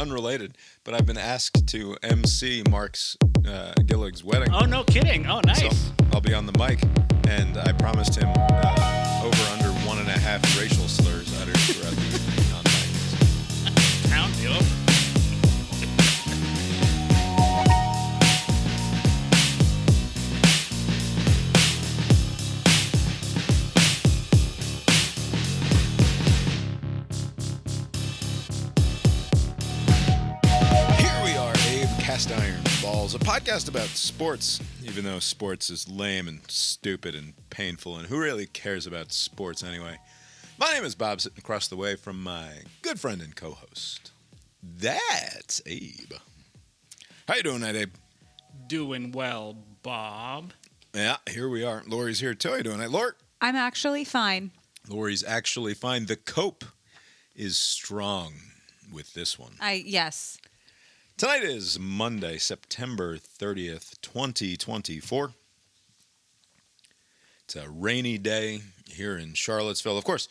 unrelated, but I've been asked to MC Mark's Gillig's wedding. Oh, no kidding. Oh, nice. So I'll be on the mic, and I promised him over under 1.5 racial slurs uttered throughout the evening on mic. Count you. Cast Iron Balls, a podcast about sports, even though sports is lame and stupid and painful, and who really cares about sports anyway? My name is Bob, sitting across the way from my good friend and co-host. That's Abe. How you doing tonight, Abe? Doing well, Bob. Yeah, here we are. Lori's here too. How you doing tonight, Lori? I'm actually fine. Lori's actually fine. The cope is strong with this one. Yes. Tonight is Monday, September 30th, 2024. It's a rainy day here in Charlottesville. Of course,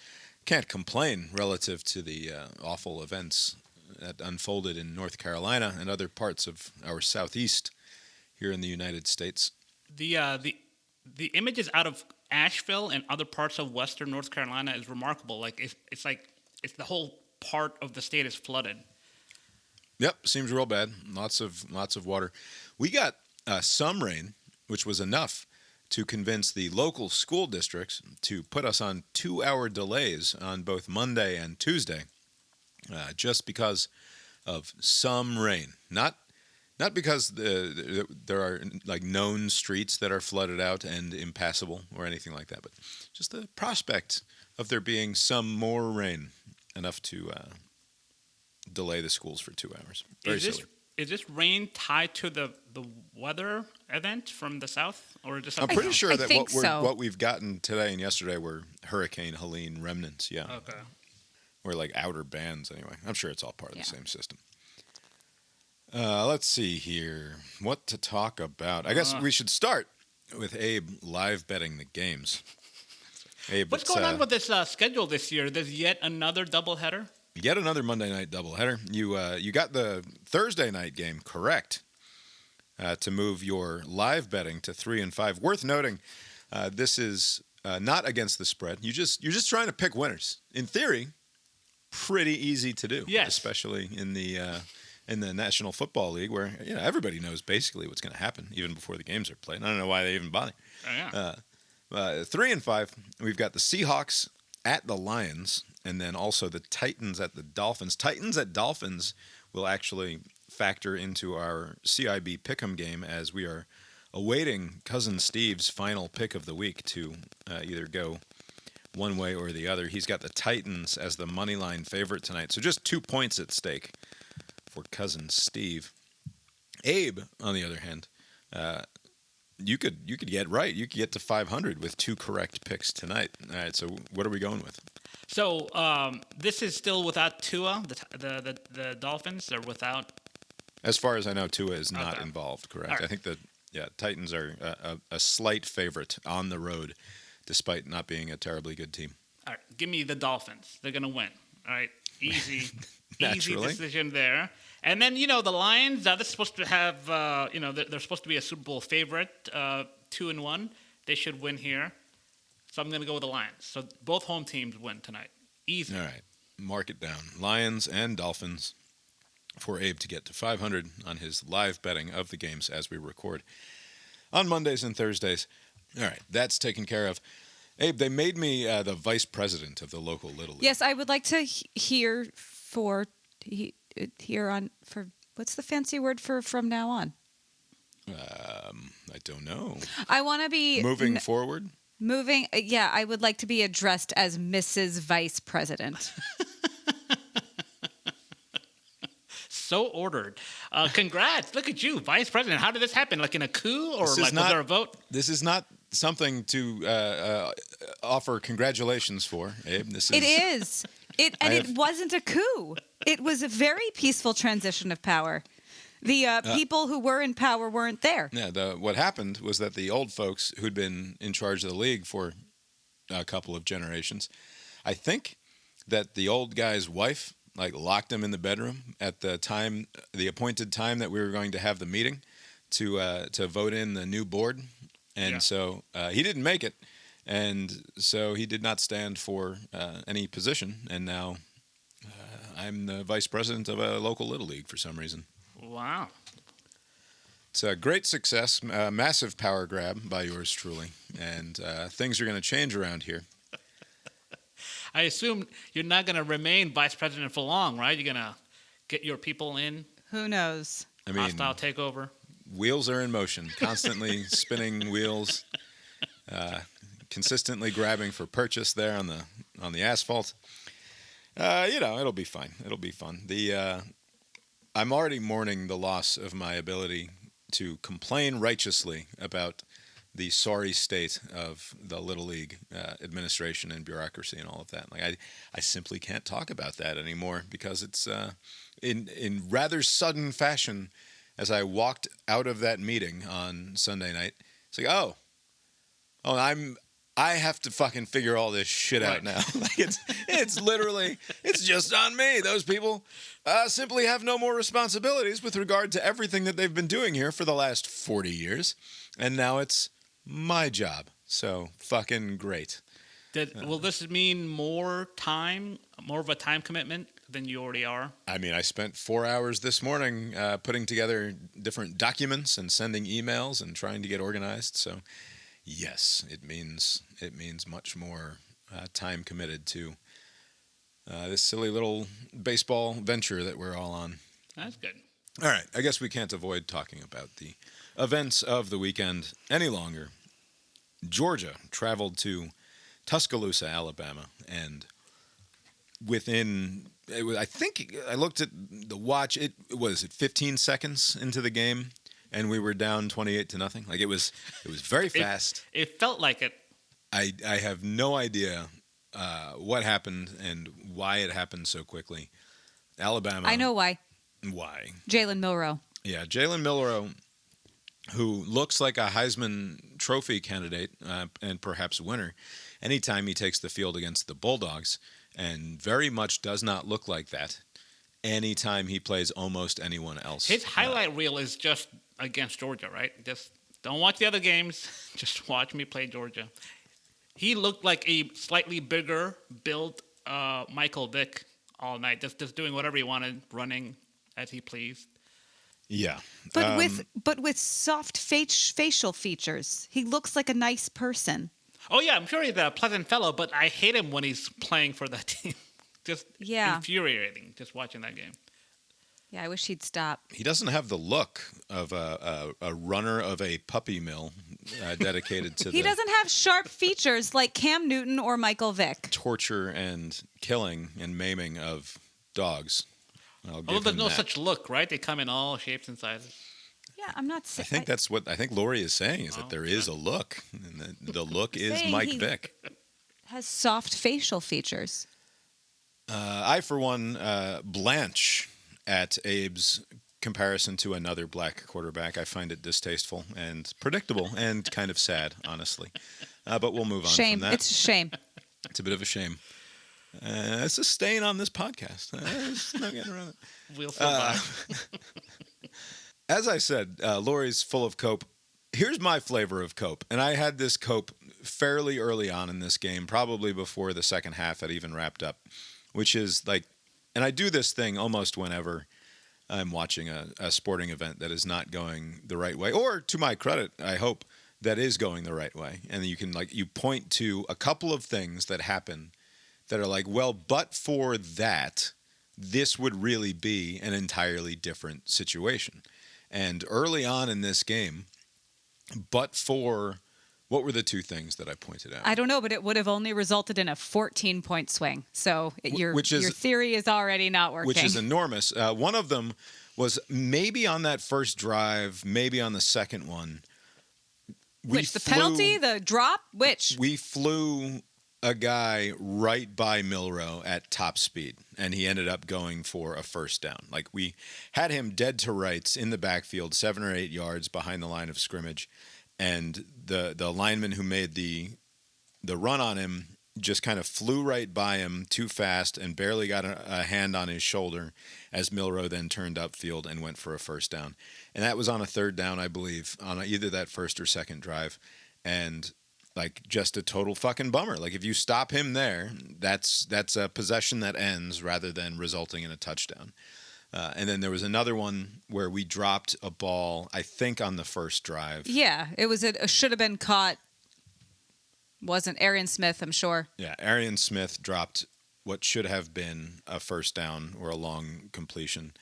can't complain relative to the awful events that unfolded in North Carolina and other parts of our southeast here in the United States. The images out of Asheville and other parts of western North Carolina is remarkable. Like it's the whole part of the state is flooded. Yep, seems real bad. Lots of water. We got some rain, which was enough to convince the local school districts to put us on 2-hour delays on both Monday and Tuesday, just because of some rain. Not because there are like known streets that are flooded out and impassable or anything like that, but just the prospect of there being some more rain, enough to delay the schools for 2 hours. Very silly. Is this rain tied to the weather event from the south, or just? I'm pretty sure that what we've gotten today and yesterday were Hurricane Helene remnants. Yeah. Okay. Or like outer bands anyway. I'm sure it's all part of the same system. Let's see here. What to talk about? I guess we should start with Abe live betting the games. Abe, what's going on with this schedule this year? There's yet another doubleheader. Yet another Monday night doubleheader. You got the Thursday night game correct to move your live betting to 3 and 5. Worth noting, this is not against the spread. You're just trying to pick winners. In theory, pretty easy to do. Yes. Especially in the National Football League, where everybody knows basically what's going to happen even before the games are played. I don't know why they even bother. Oh, yeah. 3 and 5. We've got the Seahawks at the Lions, and then also the Titans at the Dolphins. Titans at Dolphins will actually factor into our CIB Pick'em game as we are awaiting Cousin Steve's final pick of the week to either go one way or the other. He's got the Titans as the moneyline favorite tonight, so just 2 points at stake for Cousin Steve. Abe, on the other hand, you could get right. You could get to 500 with 2 correct picks tonight. All right, so what are we going with? So this is still without Tua. The Dolphins are without. As far as I know, Tua is not Okay. involved. Correct. Right. I think that Titans are a slight favorite on the road, despite not being a terribly good team. All right, give me the Dolphins. They're gonna win. All right, easy Naturally. decision there. And then the Lions. They're supposed to have. They're supposed to be a Super Bowl favorite. 2-1. They should win here. So I'm going to go with the Lions. So both home teams win tonight. Easy. All right. Mark it down. Lions and Dolphins for Abe to get to 500 on his live betting of the games as we record on Mondays and Thursdays. All right. That's taken care of. Abe, they made me the vice president of the local Little League. Yes, I would like to hear what's the fancy word for from now on? I don't know. I want to be Moving forward? I would like to be addressed as Mrs. Vice President. So ordered. Congrats. Look at you, Vice President. How did this happen? Like in a coup or was there a vote? This is not something to offer congratulations for, Abe. It is. It wasn't a coup. It was a very peaceful transition of power. The people who were in power weren't there. Yeah, what happened was that the old folks who'd been in charge of the league for a couple of generations, I think that the old guy's wife like locked him in the bedroom at the appointed time that we were going to have the meeting to vote in the new board, and so he didn't make it, and so he did not stand for any position, and now I'm the vice president of a local little league for some reason. Wow. It's a great success, massive power grab by yours truly, and things are going to change around here. I assume you're not going to remain vice president for long, right? You're going to get your people in. Who knows? I mean, Hostile takeover. Wheels are in motion, constantly spinning wheels, consistently grabbing for purchase there on the asphalt. It'll be fine. It'll be fun. I'm already mourning the loss of my ability to complain righteously about the sorry state of the Little League administration and bureaucracy and all of that. Like I simply can't talk about that anymore because it's in rather sudden fashion. As I walked out of that meeting on Sunday night, it's like, oh, I have to fucking figure all this shit out now. Like it's literally, it's just on me. Those people simply have no more responsibilities with regard to everything that they've been doing here for the last 40 years. And now it's my job. So fucking great. Will this mean more of a time commitment than you already are? I mean, I spent 4 hours this morning putting together different documents and sending emails and trying to get organized. So yes, it means much more time committed to this silly little baseball venture that we're all on. That's good. All right, I guess we can't avoid talking about the events of the weekend any longer. Georgia traveled to Tuscaloosa, Alabama, and I think I looked at the watch. It was 15 seconds into the game, and we were down 28-0. Like it was very fast. It felt like it. I have no idea what happened and why it happened so quickly. Alabama. I know why. Why? Jalen Milroe. Yeah, Jalen Milroe, who looks like a Heisman Trophy candidate and perhaps winner anytime he takes the field against the Bulldogs, and very much does not look like that anytime he plays almost anyone else. His highlight reel is just against Georgia, right? Just don't watch the other games. Just watch me play Georgia. He looked like a slightly bigger built Michael Vick all night, just doing whatever he wanted, running as he pleased. Yeah. But with soft facial features. He looks like a nice person. Oh, yeah, I'm sure he's a pleasant fellow, but I hate him when he's playing for that team. Just infuriating, just watching that game. Yeah, I wish he'd stop. He doesn't have the look of a runner of a puppy mill dedicated to He doesn't have sharp features like Cam Newton or Michael Vick. Torture and killing and maiming of dogs. Although there's no such look, right? They come in all shapes and sizes. Yeah, I'm not saying. I think that's what Lori is saying, is that there is a look. And the look is Mike Vick. Has soft facial features. I, for one, blanch at Abe's comparison to another black quarterback. I find it distasteful and predictable and kind of sad, honestly. But we'll move on from that. It's a shame. It's a bit of a shame. It's a stain on this podcast. There's no getting around it. We'll survive. As I said, Lori's full of cope. Here's my flavor of cope. And I had this cope fairly early on in this game, probably before the second half had even wrapped up, which is like, and I do this thing almost whenever I'm watching a sporting event that is not going the right way, or to my credit, I hope, that is going the right way. And you can you point to a couple of things that happen that are like, well, but for that, this would really be an entirely different situation. And early on in this game, but for, what were the two things that I pointed out? I don't know, but it would have only resulted in a 14-point swing. So your theory is already not working. Which is enormous. One of them was maybe on that first drive, maybe on the second one. The penalty, the drop, which? We flew a guy right by Milroe at top speed, and he ended up going for a first down. Like, we had him dead to rights in the backfield, 7 or 8 yards behind the line of scrimmage, and the lineman who made the run on him just kind of flew right by him too fast and barely got a hand on his shoulder as Milroe then turned upfield and went for a first down. And that was on a third down, I believe, on either that first or second drive. And like just a total fucking bummer. Like if you stop him there, that's a possession that ends rather than resulting in a touchdown. And then there was another one where we dropped a ball, I think on the first drive. Yeah, it was a should have been caught. Wasn't Arian Smith, I'm sure. Yeah, Arian Smith dropped what should have been a first down or a long completion.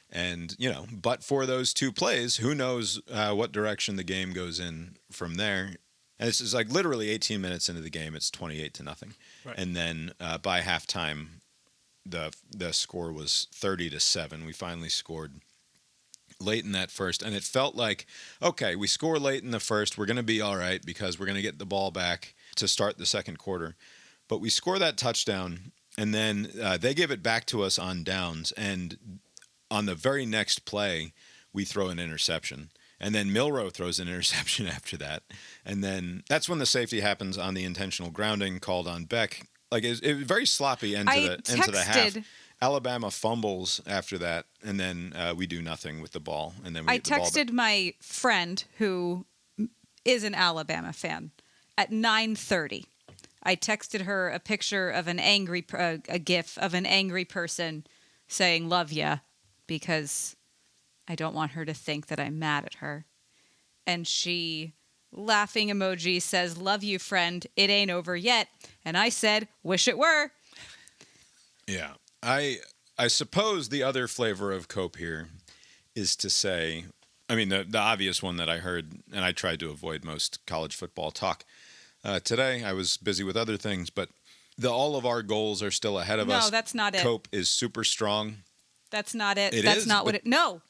And, but for those two plays, who knows what direction the game goes in from there. And this is like literally 18 minutes into the game, it's 28-0. Right. And then by halftime, the score was 30-7. We finally scored late in that first, and it felt like, okay, we score late in the first, we're going to be all right because we're going to get the ball back to start the second quarter. But we score that touchdown, and then they give it back to us on downs, and on the very next play, we throw an interception. And then Milroe throws an interception after that. And then that's when the safety happens on the intentional grounding called on Beck. Like it was very sloppy into the half. Alabama fumbles after that, and then we do nothing with the ball. And then we texted my friend who is an Alabama fan at 9:30. I texted her a picture of a GIF of an angry person saying "love ya" because I don't want her to think that I'm mad at her. And she, laughing emoji, says, "Love you, friend. It ain't over yet." And I said, "Wish it were." Yeah. I suppose the other flavor of cope here is to say, I mean, the obvious one that I heard, and I tried to avoid most college football talk today. I was busy with other things, but all of our goals are still ahead of us. No, that's not it. Cope is super strong. That's not it. It that's is, not what it. No,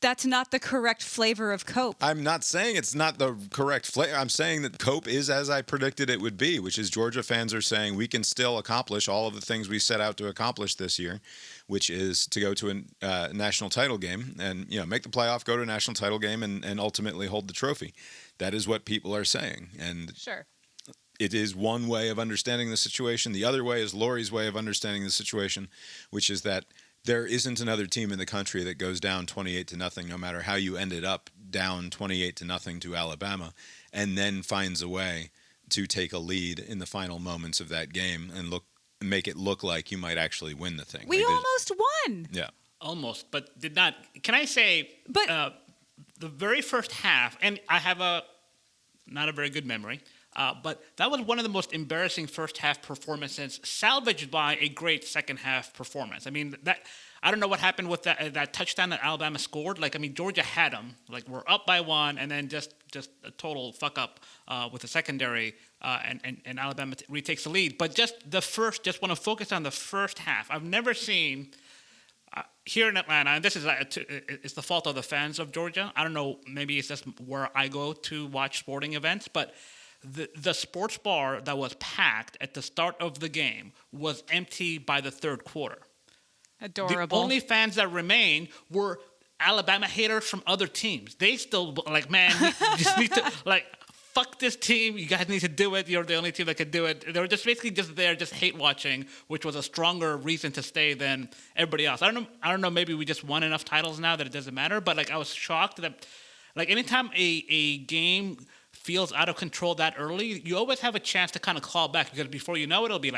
that's not the correct flavor of cope. I'm not saying it's not the correct flavor. I'm saying that cope is as I predicted it would be, which is Georgia fans are saying we can still accomplish all of the things we set out to accomplish this year, which is to go to a national title game and make the playoff, go to a national title game, and ultimately hold the trophy. That is what people are saying, and sure. It is one way of understanding the situation. The other way is Lori's way of understanding the situation, which is that there isn't another team in the country that goes down 28-0, no matter how you ended up down 28-0 to Alabama, and then finds a way to take a lead in the final moments of that game and make it look like you might actually win the thing. We almost won. Yeah. Almost, but did not. Can I say, the very first half, and I have not a very good memory, but that was one of the most embarrassing first half performances, salvaged by a great second half performance. I mean, I don't know what happened with that touchdown that Alabama scored. Like, I mean, Georgia had them. Like, we're up by one, and then just a total fuck up with the secondary, and Alabama retakes the lead. But just want to focus on the first half. I've never seen here in Atlanta, and this is it's the fault of the fans of Georgia. I don't know, maybe it's just where I go to watch sporting events, but the sports bar that was packed at the start of the game was empty by the third quarter. Adorable. The only fans that remained were Alabama haters from other teams. They still man, you just need to fuck this team. You guys need to do it. You're the only team that can do it. They were just basically just there, just hate watching, which was a stronger reason to stay than everybody else. I don't know. Maybe we just won enough titles now that it doesn't matter. But I was shocked that anytime a game feels out of control that early, you always have a chance to kind of claw back, because before you know it, it'll be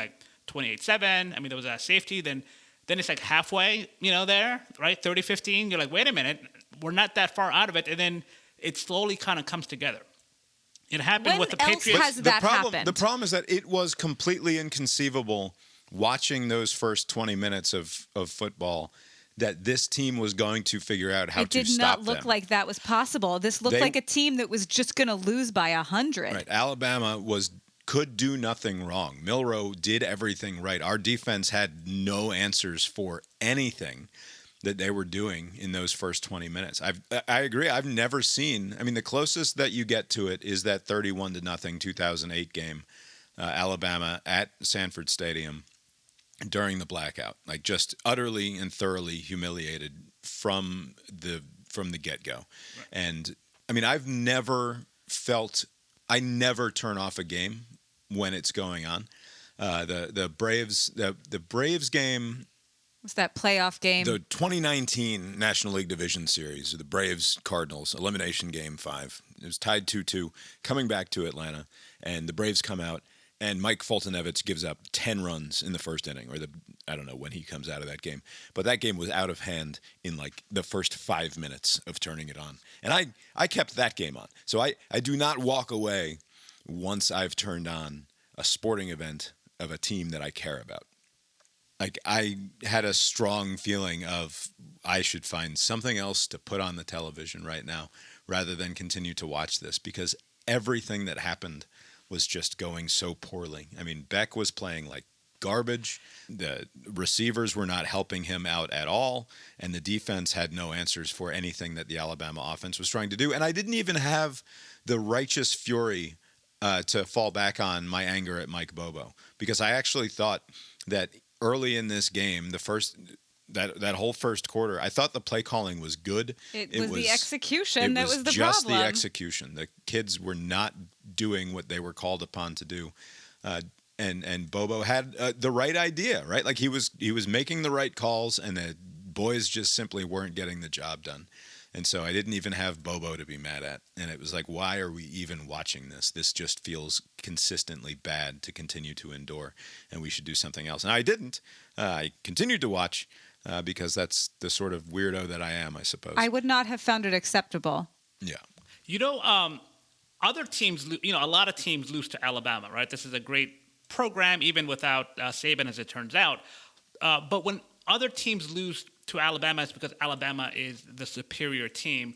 28-7. I mean, there was a safety. Then it's halfway, there, right? 30-15. You're like, wait a minute, we're not that far out of it. And then it slowly kind of comes together. It happened with the Patriots. The problem is that it was completely inconceivable watching those first 20 minutes of football that this team was going to figure out how to stop them. It did not look like that was possible. This looked like a team that was just going to lose by 100. Right. Alabama could do nothing wrong. Milroe did everything right. Our defense had no answers for anything that they were doing in those first 20 minutes. I agree. I've never seen. I mean, the closest that you get to it is that 31-0 2008 game, Alabama at Sanford Stadium during the blackout. Just utterly and thoroughly humiliated from the get-go. Right. And I mean, I never turn off a game when it's going on. The Braves game. Was that playoff game? The 2019 National League Division Series, the Braves-Cardinals, elimination game 5. It was tied 2-2, coming back to Atlanta, and the Braves come out, and Mike Foltynewicz gives up 10 runs in the first inning, I don't know when he comes out of that game. But that game was out of hand in like the first 5 minutes of turning it on. And I kept that game on. So I do not walk away once I've turned on a sporting event of a team that I care about. Like, I had a strong feeling of I should find something else to put on the television right now rather than continue to watch this, because everything that happened was just going so poorly. I mean, Beck was playing like garbage. The receivers were not helping him out at all, and the defense had no answers for anything that the Alabama offense was trying to do. And I didn't even have the righteous fury to fall back on my anger at Mike Bobo, because I actually thought that early in this game, that whole first quarter, I thought the play calling was good. It was the execution that was the problem. Just the execution. The kids were not doing what they were called upon to do. And Bobo had the right idea, right? Like he was making the right calls, and the boys just simply weren't getting the job done. And so I didn't even have Bobo to be mad at. And it was like, why are we even watching this? This just feels consistently bad to continue to endure, and we should do something else. And I didn't. I continued to watch because that's the sort of weirdo that I am, I suppose. I would not have found it acceptable. Yeah. You know, other teams, a lot of teams lose to Alabama, right? This is a great program, even without Saban, as it turns out. But when other teams lose to Alabama, it's because Alabama is the superior team.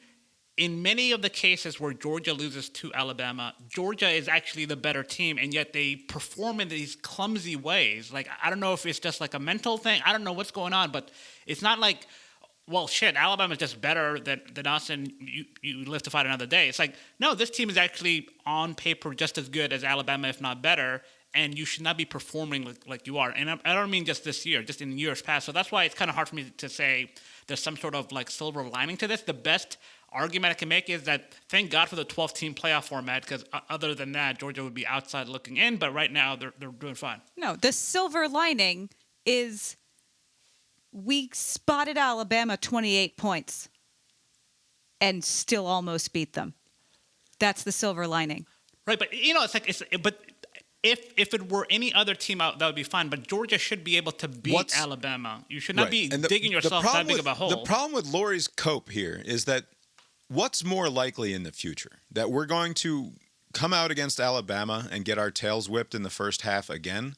In many of the cases where Georgia loses to Alabama, Georgia is actually the better team, and yet they perform in these clumsy ways. Like, I don't know if it's just like a mental thing. I don't know what's going on, but it's not like, well, shit, Alabama's just better than us, and you live to fight another day. It's like, no, this team is actually on paper just as good as Alabama, if not better, and you should not be performing like you are. And I don't mean just this year, just in years past. So that's why it's kind of hard for me to say there's some sort of like silver lining to this. The best argument I can make is that thank God for the 12-team playoff format, because other than that, Georgia would be outside looking in. But right now, they're doing fine. No, the silver lining is we spotted Alabama 28 points and still almost beat them. That's the silver lining. Right, but but if it were any other team out, that would be fine. But Georgia should be able to beat Alabama. You should not be digging yourself that big of a hole. The problem with Laurie's cope here is that what's more likely in the future? That we're going to come out against Alabama and get our tails whipped in the first half again?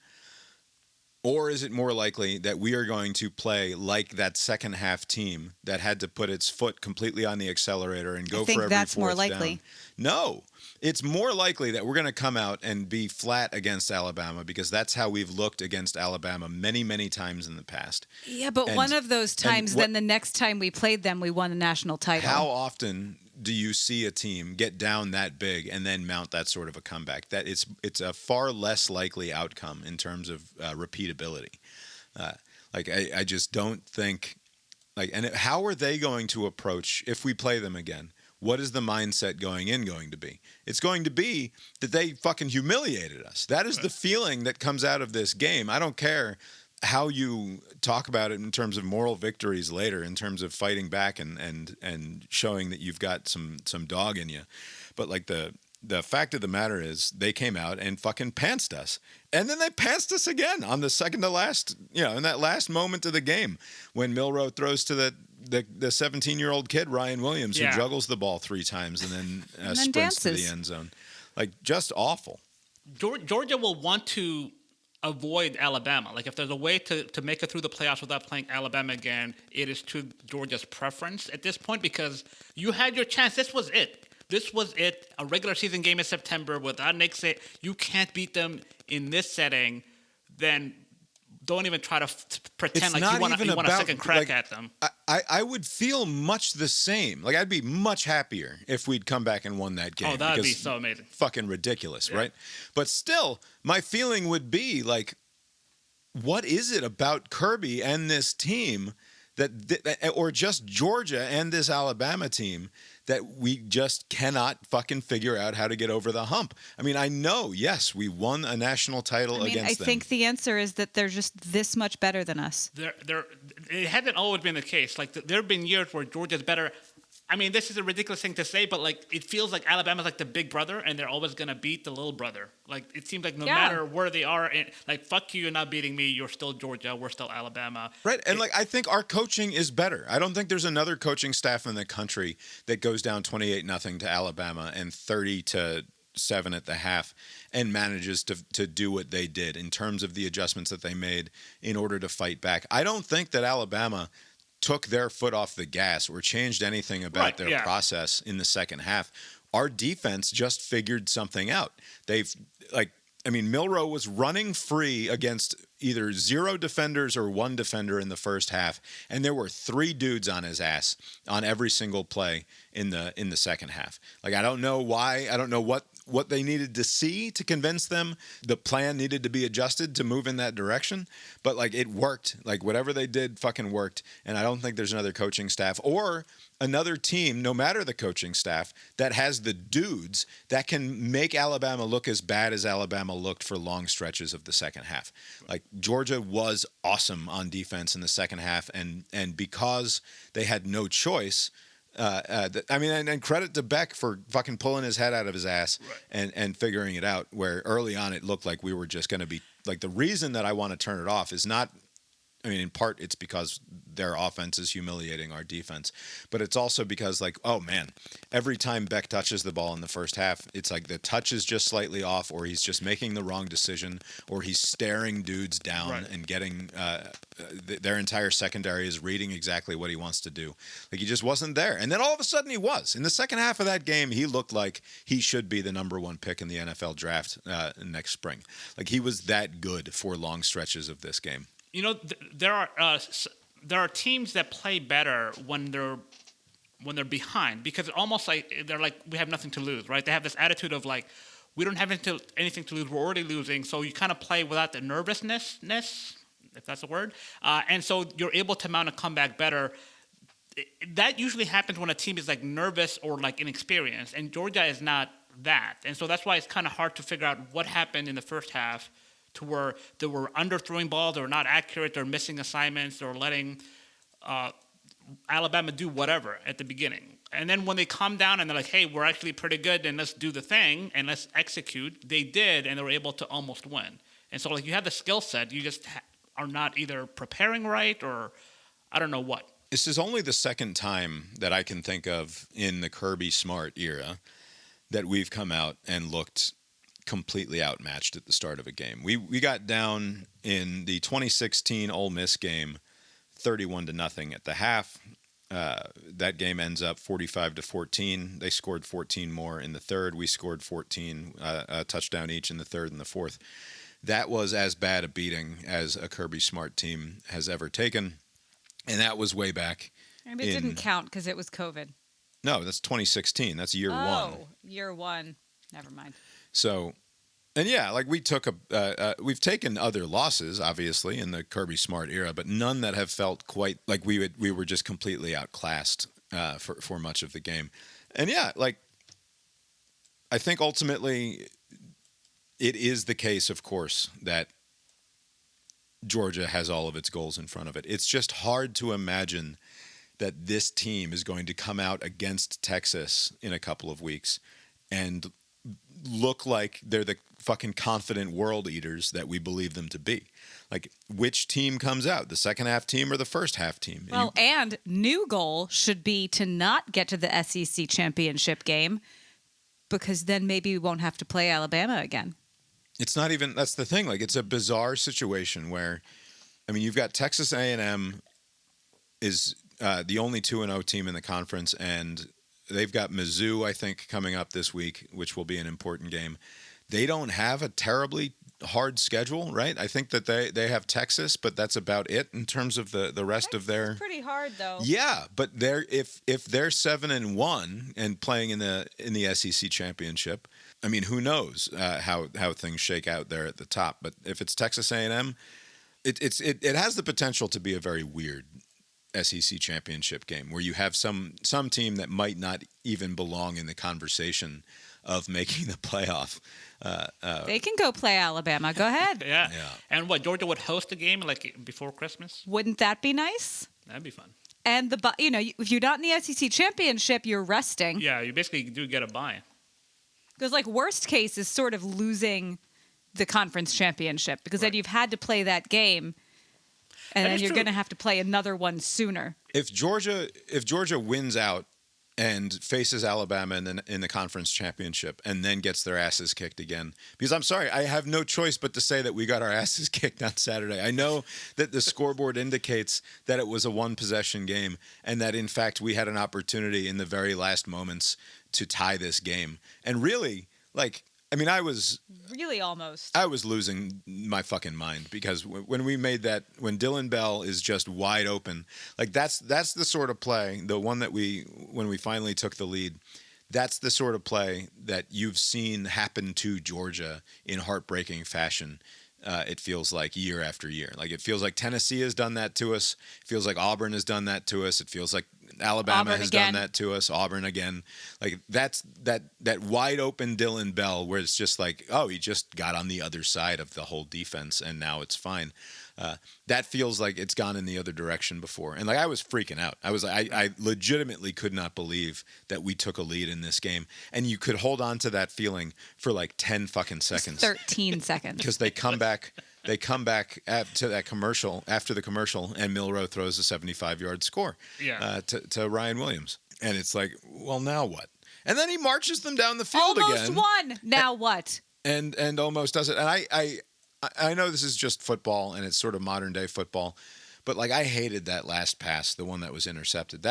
Or is it more likely that we are going to play like that second half team that had to put its foot completely on the accelerator and go for every fourth down? I think that's more likely. No, it's more likely that we're going to come out and be flat against Alabama, because that's how we've looked against Alabama many, many times in the past. Yeah, but one of those times, then the next time we played them, we won the national title. How often do you see a team get down that big and then mount that sort of a comeback? That it's a far less likely outcome in terms of repeatability. I just don't think and how are they going to approach if we play them again? What is the mindset going to be? It's going to be that they fucking humiliated us. That is the feeling that comes out of this game. I don't care how you talk about it in terms of moral victories later, in terms of fighting back and showing that you've got some dog in you. But like the fact of the matter is they came out and fucking pantsed us. And then they pantsed us again on the second to last, in that last moment of the game when Milroe throws to the 17-year-old kid, Ryan Williams, who juggles the ball 3 times and then sprints to the end zone. Like, just awful. Georgia will want to avoid Alabama. Like, if there's a way to make it through the playoffs without playing Alabama again, it is to Georgia's preference at this point, because you had your chance. This was it. A regular season game in September without Nick Saban. You can't beat them in this setting. Then don't even try to pretend like you want a second crack at them. I would feel much the same. Like, I'd be much happier if we'd come back and won that game. Oh, that would be so amazing. Fucking ridiculous, right? But still, my feeling would be like, what is it about Kirby and this team or just Georgia and this Alabama team that we just cannot fucking figure out how to get over the hump. I mean, I know, yes, we won a national title against them. I think the answer is that they're just this much better than us. It hasn't always been the case. Like there have been years where Georgia's better. I mean, this is a ridiculous thing to say, but like it feels like Alabama's like the big brother, and they're always gonna beat the little brother. Like it seems like no matter where they are, like fuck you, you're not beating me. You're still Georgia. We're still Alabama. Right, and I think our coaching is better. I don't think there's another coaching staff in the country that goes down 28-0 to Alabama and 30-7 at the half and manages to do what they did in terms of the adjustments that they made in order to fight back. I don't think that Alabama took their foot off the gas or changed anything about their process in the second half. Our defense just figured something out. Milroe was running free against either 0 defenders or 1 defender in the first half, and there were 3 dudes on his ass on every single play in the second half. Like, I don't know why. I don't know what they needed to see to convince them the plan needed to be adjusted to move in that direction. But like it worked. Like whatever they did fucking worked. And I don't think there's another coaching staff or another team, no matter the coaching staff, that has the dudes that can make Alabama look as bad as Alabama looked for long stretches of the second half. Like Georgia was awesome on defense in the second half. And because they had no choice, and credit to Beck for fucking pulling his head out of his ass and figuring it out, where early on it looked like we were just going to be like, the reason that I want to turn it off is not, in part it's because their offense is humiliating our defense, but it's also because like, oh man, every time Beck touches the ball in the first half, it's like the touch is just slightly off, or he's just making the wrong decision, or he's staring dudes down and getting their entire secondary is reading exactly what he wants to do. Like he just wasn't there. And then all of a sudden he was. In the second half of that game, he looked like he should be the number 1 pick in the NFL draft next spring. Like he was that good for long stretches of this game. You know, there are teams that play better when they're behind, because it's almost like they're like, we have nothing to lose, right? They have this attitude of like, we don't have anything to lose. We're already losing, so you kind of play without the nervousness, if that's a word, and so you're able to mount a comeback better. That usually happens when a team is like nervous or like inexperienced, and Georgia is not that, and so that's why it's kind of hard to figure out what happened in the first half, to where they were underthrowing balls, they were not accurate, they're missing assignments, they're letting Alabama do whatever at the beginning. And then when they come down and they're like, hey, we're actually pretty good and let's do the thing and let's execute, they did, and they were able to almost win. And so like you have the skill set, you just are not either preparing right or I don't know what. This is only the second time that I can think of in the Kirby Smart era that we've come out and looked completely outmatched at the start of a game. We got down in the 2016 Ole Miss game 31-0 at the half. That game ends up 45-14. They scored 14 more in the third. We scored 14, a touchdown each in the third and the fourth. That was as bad a beating as a Kirby Smart team has ever taken, and that was way back. And it didn't count because it was COVID. No, that's 2016. That's year one. Oh, year one. Never mind. So, and yeah, like we've taken other losses, obviously, in the Kirby Smart era, but none that have felt quite like we were just completely outclassed for much of the game. And yeah, like I think ultimately it is the case, of course, that Georgia has all of its goals in front of it. It's just hard to imagine that this team is going to come out against Texas in a couple of weeks and look like they're the fucking confident world eaters that we believe them to be. Like, which team comes out, the second half team or the first half team? Well, and new goal should be to not get to the SEC championship game, because then maybe we won't have to play Alabama again. It's not even, that's the thing. Like, it's a bizarre situation where, I mean, you've got Texas A&M is the only 2-0 team in the conference, and they've got Mizzou, I think, coming up this week, which will be an important game. They don't have a terribly hard schedule, right? I think that they have Texas, but that's about it in terms of the rest Texas of their. It's pretty hard though. Yeah, but if they're 7-1 and playing in the SEC championship, I mean, who knows how things shake out there at the top? But if it's Texas A&M, it has the potential to be a very weird SEC championship game where you have some team that might not even belong in the conversation of making the playoff. They can go play Alabama. Go ahead. Yeah. And what, Georgia would host a game like before Christmas? Wouldn't that be nice? That'd be fun. And if you're not in the SEC championship, you're resting. Yeah, you basically do get a bye. Because like worst case is sort of losing the conference championship because then you've had to play that game, and then you're going to have to play another one sooner. If Georgia wins out and faces Alabama in the conference championship and then gets their asses kicked again, because I'm sorry, I have no choice but to say that we got our asses kicked on Saturday. I know that the scoreboard indicates that it was a one-possession game and that, in fact, we had an opportunity in the very last moments to tie this game. And really, I was really almost. I was losing my fucking mind because when we made that, when Dylan Bell is just wide open, that's the sort of play, the one that when we finally took the lead, that's the sort of play that you've seen happen to Georgia in heartbreaking fashion. It feels like year after year. It feels like Tennessee has done that to us. It feels like Auburn has done that to us. It feels like Alabama has done that to us. Auburn again. That's that wide open Dylan Bell where it's just he just got on the other side of the whole defense and now it's fine. That feels like it's gone in the other direction before. And I was freaking out. I legitimately could not believe that we took a lead in this game. And you could hold on to that feeling for 10 fucking seconds. 13 seconds. Because they come back to that commercial, after the commercial, and Milroe throws a 75-yard score to Ryan Williams. And it's well, now what? And then he marches them down the field almost again. Almost won. Now what? And almost does it. And I know this is just football and it's sort of modern day football, but I hated that last pass, the one that was intercepted.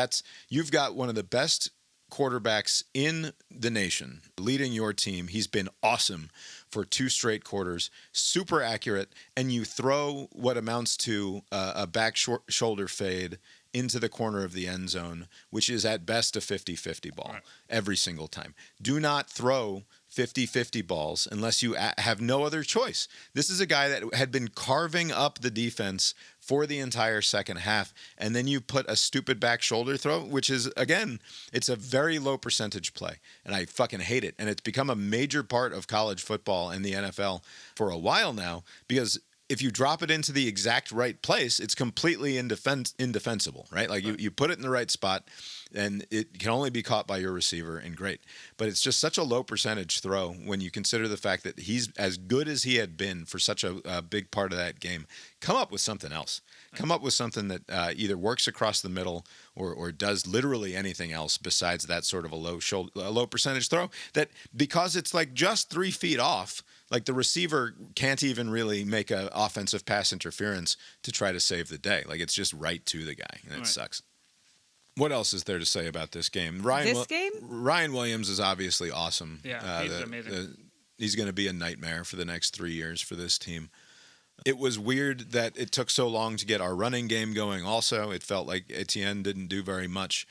You've got one of the best quarterbacks in the nation leading your team. He's been awesome for 2 straight quarters, super accurate, and you throw what amounts to a back shoulder fade into the corner of the end zone, which is at best a 50-50 ball every single time. Do not throw 50-50 balls unless you have no other choice. This is a guy that had been carving up the defense for the entire second half, and then you put a stupid back shoulder throw, which is, again, it's a very low percentage play, and I fucking hate it. And it's become a major part of college football and the NFL for a while now, because if you drop it into the exact right place, it's completely indefensible, right? You put it in the right spot, and it can only be caught by your receiver, and great. But it's just such a low percentage throw when you consider the fact that he's as good as he had been for such a big part of that game. Come up with something else. Come up with something that either works across the middle or does literally anything else besides that sort of a low percentage throw. That because it's just 3 feet off, the receiver can't even really make an offensive pass interference to try to save the day. It's just right to the guy, and it sucks. What else is there to say about this game? Ryan Williams is obviously awesome. Yeah, he's amazing. He's going to be a nightmare for the next 3 years for this team. It was weird that it took so long to get our running game going also. It felt like Etienne didn't do very much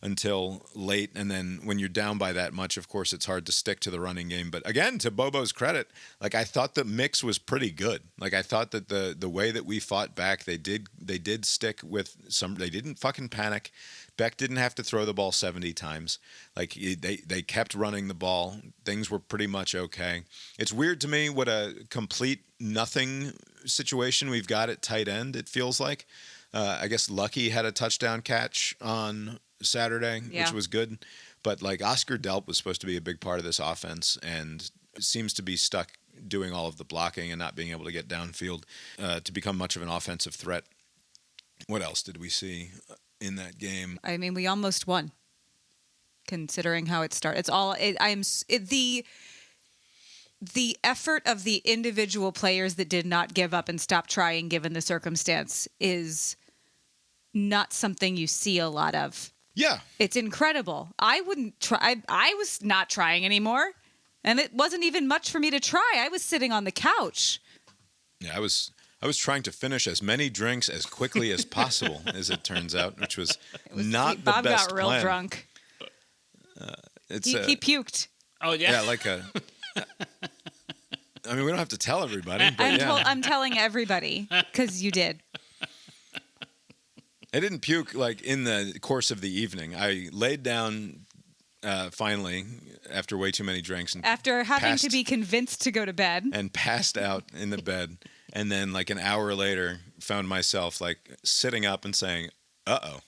until late, and then when you're down by that much, of course, it's hard to stick to the running game. But again, to Bobo's credit, I thought the mix was pretty good. I thought that the way that we fought back, they did stick with some. They didn't fucking panic. Beck didn't have to throw the ball 70 times. They kept running the ball. Things were pretty much okay. It's weird to me what a complete nothing situation we've got at tight end. It feels like. I guess Lucky had a touchdown catch on Saturday, which was good. But Oscar Delp was supposed to be a big part of this offense and seems to be stuck doing all of the blocking and not being able to get downfield to become much of an offensive threat. What else did we see in that game? I mean, we almost won, considering how it started. The effort of the individual players that did not give up and stop trying, given the circumstance, is not something you see a lot of. Yeah. It's incredible. I wouldn't try. I was not trying anymore. And it wasn't even much for me to try. I was sitting on the couch. Yeah, I was trying to finish as many drinks as quickly as possible, as it turns out, which was not the Bob best got real plan. drunk. He puked. Oh, yeah? Yeah, I mean, we don't have to tell everybody, but I'm telling everybody, because you did. I didn't puke like in the course of the evening. I laid down finally after way too many drinks and After having passed, to be convinced to go to bed. and passed out in the bed, and then like an hour later found myself like sitting up and saying, "Uh-oh,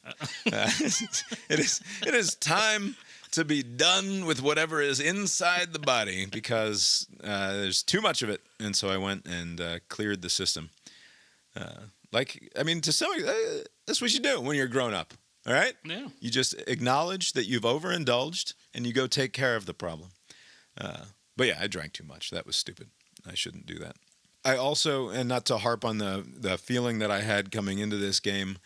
it is time to be done with whatever is inside the body because there's too much of it." And so I went and cleared the system. To some that's what you do when you're grown up. All right? Yeah. You just acknowledge that you've overindulged and you go take care of the problem. But yeah, I drank too much. That was stupid. I shouldn't do that. I also, and not to harp on the feeling that I had coming into this game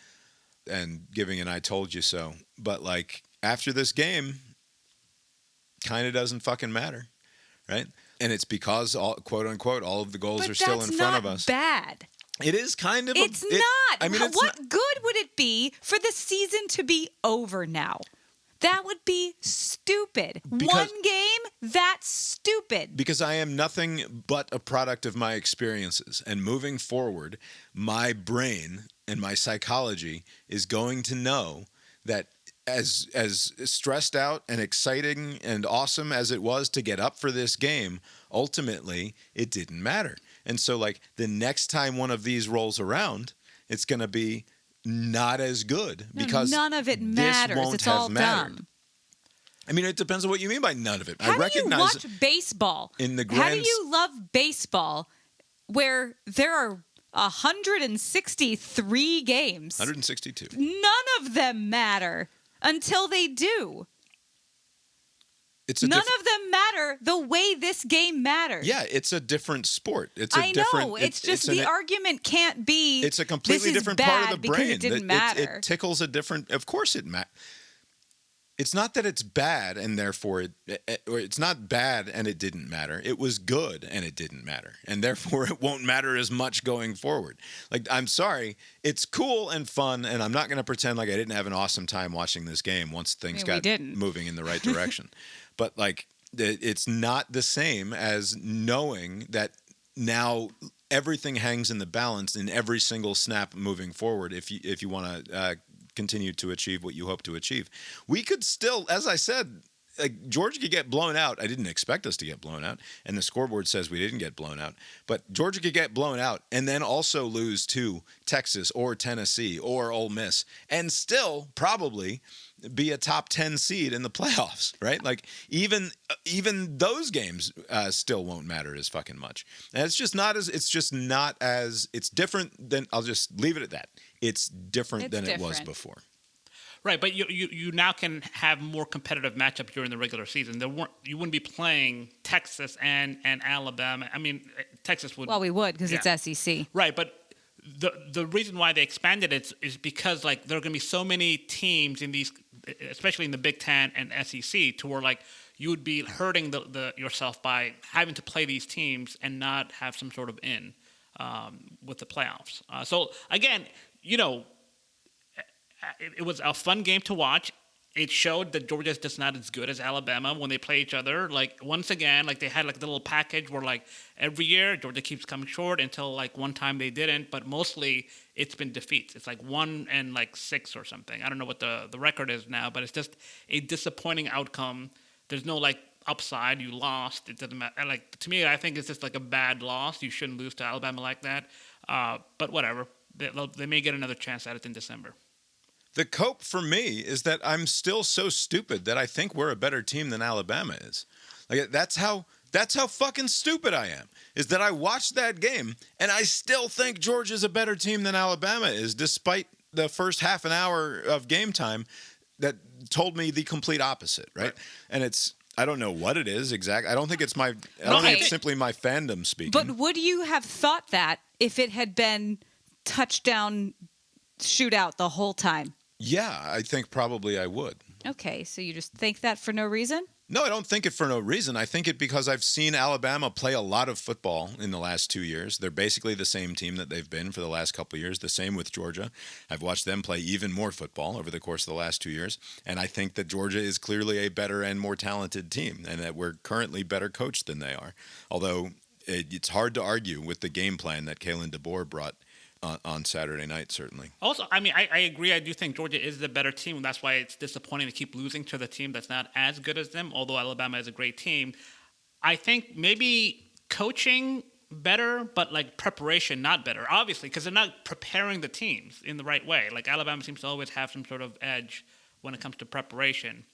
and giving an I told you so, but like after this game, kind of doesn't fucking matter, right? And it's because, quote unquote, all of the goals are still in front of us. Bad. It is kind of. It's not. What good would it be for the season to be over now? That would be stupid. One game, that's stupid. Because I am nothing but a product of my experiences. And moving forward, my brain and my psychology is going to know that as stressed out and exciting and awesome as it was to get up for this game, ultimately, it didn't matter. And so, like, the next time one of these rolls around, it's going to be not as good because none of it matters. This won't it's have all mattered. dumb. I mean, it depends on what you mean by none of it. How I recognize do you watch baseball? in the How do you love baseball where there are 163 games? 162. None of them matter until they do. None of them matter the way this game matters. Yeah, it's a different sport. I know. It's just the argument can't be. It's a completely different part of the brain. It didn't matter. It tickles a different. Of course, it matters. It's not that it's bad and therefore or it's not bad and it didn't matter. It was good and it didn't matter, and therefore it won't matter as much going forward. Like, I'm sorry, it's cool and fun, and I'm not going to pretend like I didn't have an awesome time watching this game once things got moving in the right direction. But like, it's not the same as knowing that now everything hangs in the balance in every single snap moving forward. If you want to continue to achieve what you hope to achieve, we could still, as I said, like, Georgia could get blown out. I didn't expect us to get blown out, and the scoreboard says we didn't get blown out. But Georgia could get blown out and then also lose to Texas or Tennessee or Ole Miss, and still probably be a top 10 seed in the playoffs, right? Like, even those games still won't matter as fucking much. And it's different than, I'll just leave it at that. It's different than it was before. Right, but you now can have more competitive matchups during the regular season. You wouldn't be playing Texas and Alabama. I mean, Texas would. Well, we would because it's SEC. Right, but the reason why they expanded it is because, like, there are going to be so many teams in these, especially in the Big Ten and SEC, to where, like, you would be hurting yourself by having to play these teams and not have some sort of in with the playoffs. So again, it was a fun game to watch. It showed that Georgia is just not as good as Alabama when they play each other. Like, once again, like, they had like the little package where, like, every year Georgia keeps coming short until, like, one time they didn't. But mostly it's been defeats. It's like 1-6 or something. I don't know what the record is now, but it's just a disappointing outcome. There's no, like, upside. You lost. It doesn't matter. Like, to me, I think it's just like a bad loss. You shouldn't lose to Alabama like that. But whatever. They may get another chance at it in December. The cope for me is that I'm still so stupid that I think we're a better team than Alabama is. Like, that's how fucking stupid I am, is that I watched that game and I still think Georgia's a better team than Alabama is, despite the first half an hour of game time that told me the complete opposite, right? And I don't know what it is exactly. I don't think it's think it's simply my fandom speaking. But would you have thought that if it had been touchdown shootout the whole time? Yeah, I think probably I would. Okay, so you just think that for no reason? No, I don't think it for no reason. I think it because I've seen Alabama play a lot of football in the last 2 years. They're basically the same team that they've been for the last couple of years. The same with Georgia. I've watched them play even more football over the course of the last 2 years. And I think that Georgia is clearly a better and more talented team, and that we're currently better coached than they are. Although it's hard to argue with the game plan that Kalen DeBoer brought on Saturday night, certainly. Also, I mean, I agree. I do think Georgia is the better team. That's why it's disappointing to keep losing to the team that's not as good as them, although Alabama is a great team. I think maybe coaching better, but like preparation not better, obviously, because they're not preparing the teams in the right way. Like Alabama seems to always have some sort of edge when it comes to preparation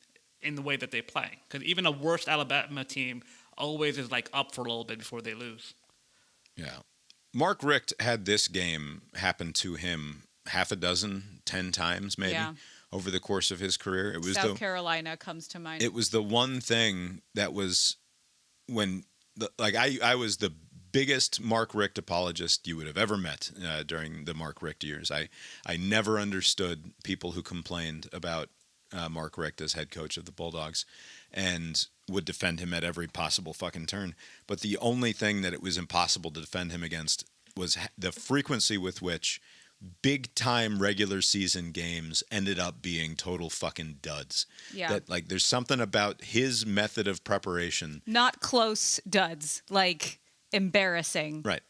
in the way that they play. Because even a worst Alabama team always is like up for a little bit before they lose. Yeah. Mark Richt had this game happen to him 10 times maybe over the course of his career. It was South Carolina comes to mind. It was the one thing that was when I was the biggest Mark Richt apologist you would have ever met during the Mark Richt years. I never understood people who complained about Mark Richt as head coach of the Bulldogs and would defend him at every possible fucking turn. But the only thing that it was impossible to defend him against was the frequency with which big-time regular season games ended up being total fucking duds. Yeah. That, like, there's something about his method of preparation. Not close duds, like embarrassing. Right.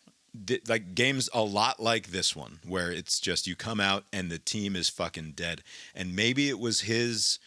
Like games a lot like this one, where it's just you come out and the team is fucking dead. And maybe it was his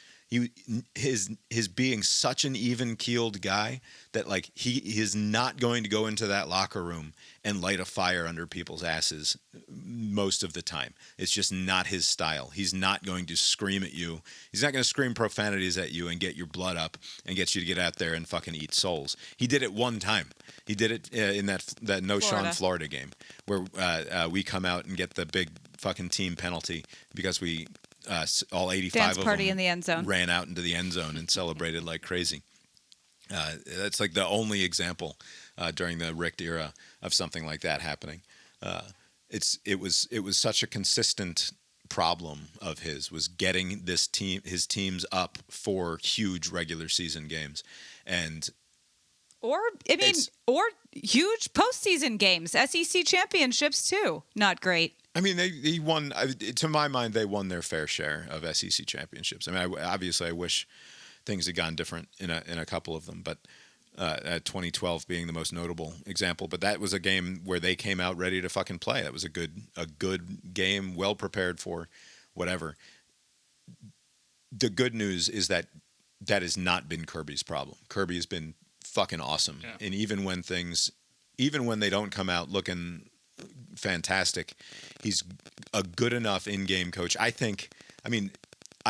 being such an even-keeled guy that like he is not going to go into that locker room and light a fire under people's asses most of the time. It's just not his style. He's not going to scream at you. He's not going to scream profanities at you and get your blood up and get you to get out there and fucking eat souls. He did it one time. He did it in that no-Sean Florida game where we come out and get the big fucking team penalty because we all 85 Dance of party them in the end zone. Ran out into the end zone and celebrated like crazy. That's like the only example during the Richt era of something like that happening. It was such a consistent problem of his was getting his teams up for huge regular season games, and or huge postseason games, SEC championships too. Not great. I mean, he won. To my mind, they won their fair share of SEC championships. I mean, obviously, I wish things had gone different in a couple of them, but 2012 being the most notable example. But that was a game where they came out ready to fucking play. That was a good game, well prepared for whatever. The good news is that has not been Kirby's problem. Kirby has been fucking awesome, and even when they don't come out looking fantastic, he's a good enough in-game coach. I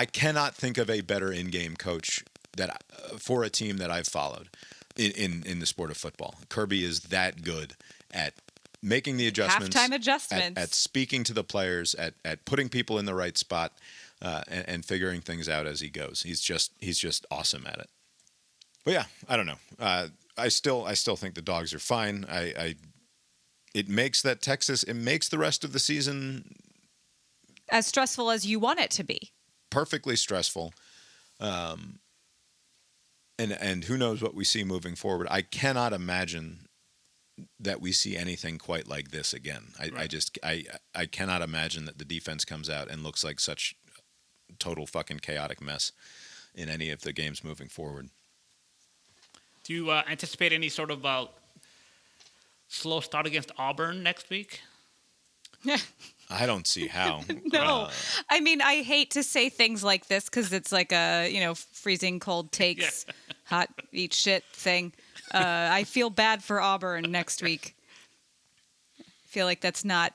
cannot think of a better in-game coach that for a team that I've followed in the sport of football. Kirby is that good at making the adjustments, halftime adjustments, at speaking to the players, at putting people in the right spot, and figuring things out as he goes. He's just awesome at it. But yeah, I don't know. I still think the Dogs are fine. It makes the rest of the season as stressful as you want it to be. Perfectly stressful. And who knows what we see moving forward. I cannot imagine that we see anything quite like this again. I cannot imagine that the defense comes out and looks like such total fucking chaotic mess in any of the games moving forward. Do you anticipate any sort of slow start against Auburn next week? I don't see how. No. I mean, I hate to say things like this because it's like a, freezing cold takes, hot eat shit thing. I feel bad for Auburn next week. I feel like that's not.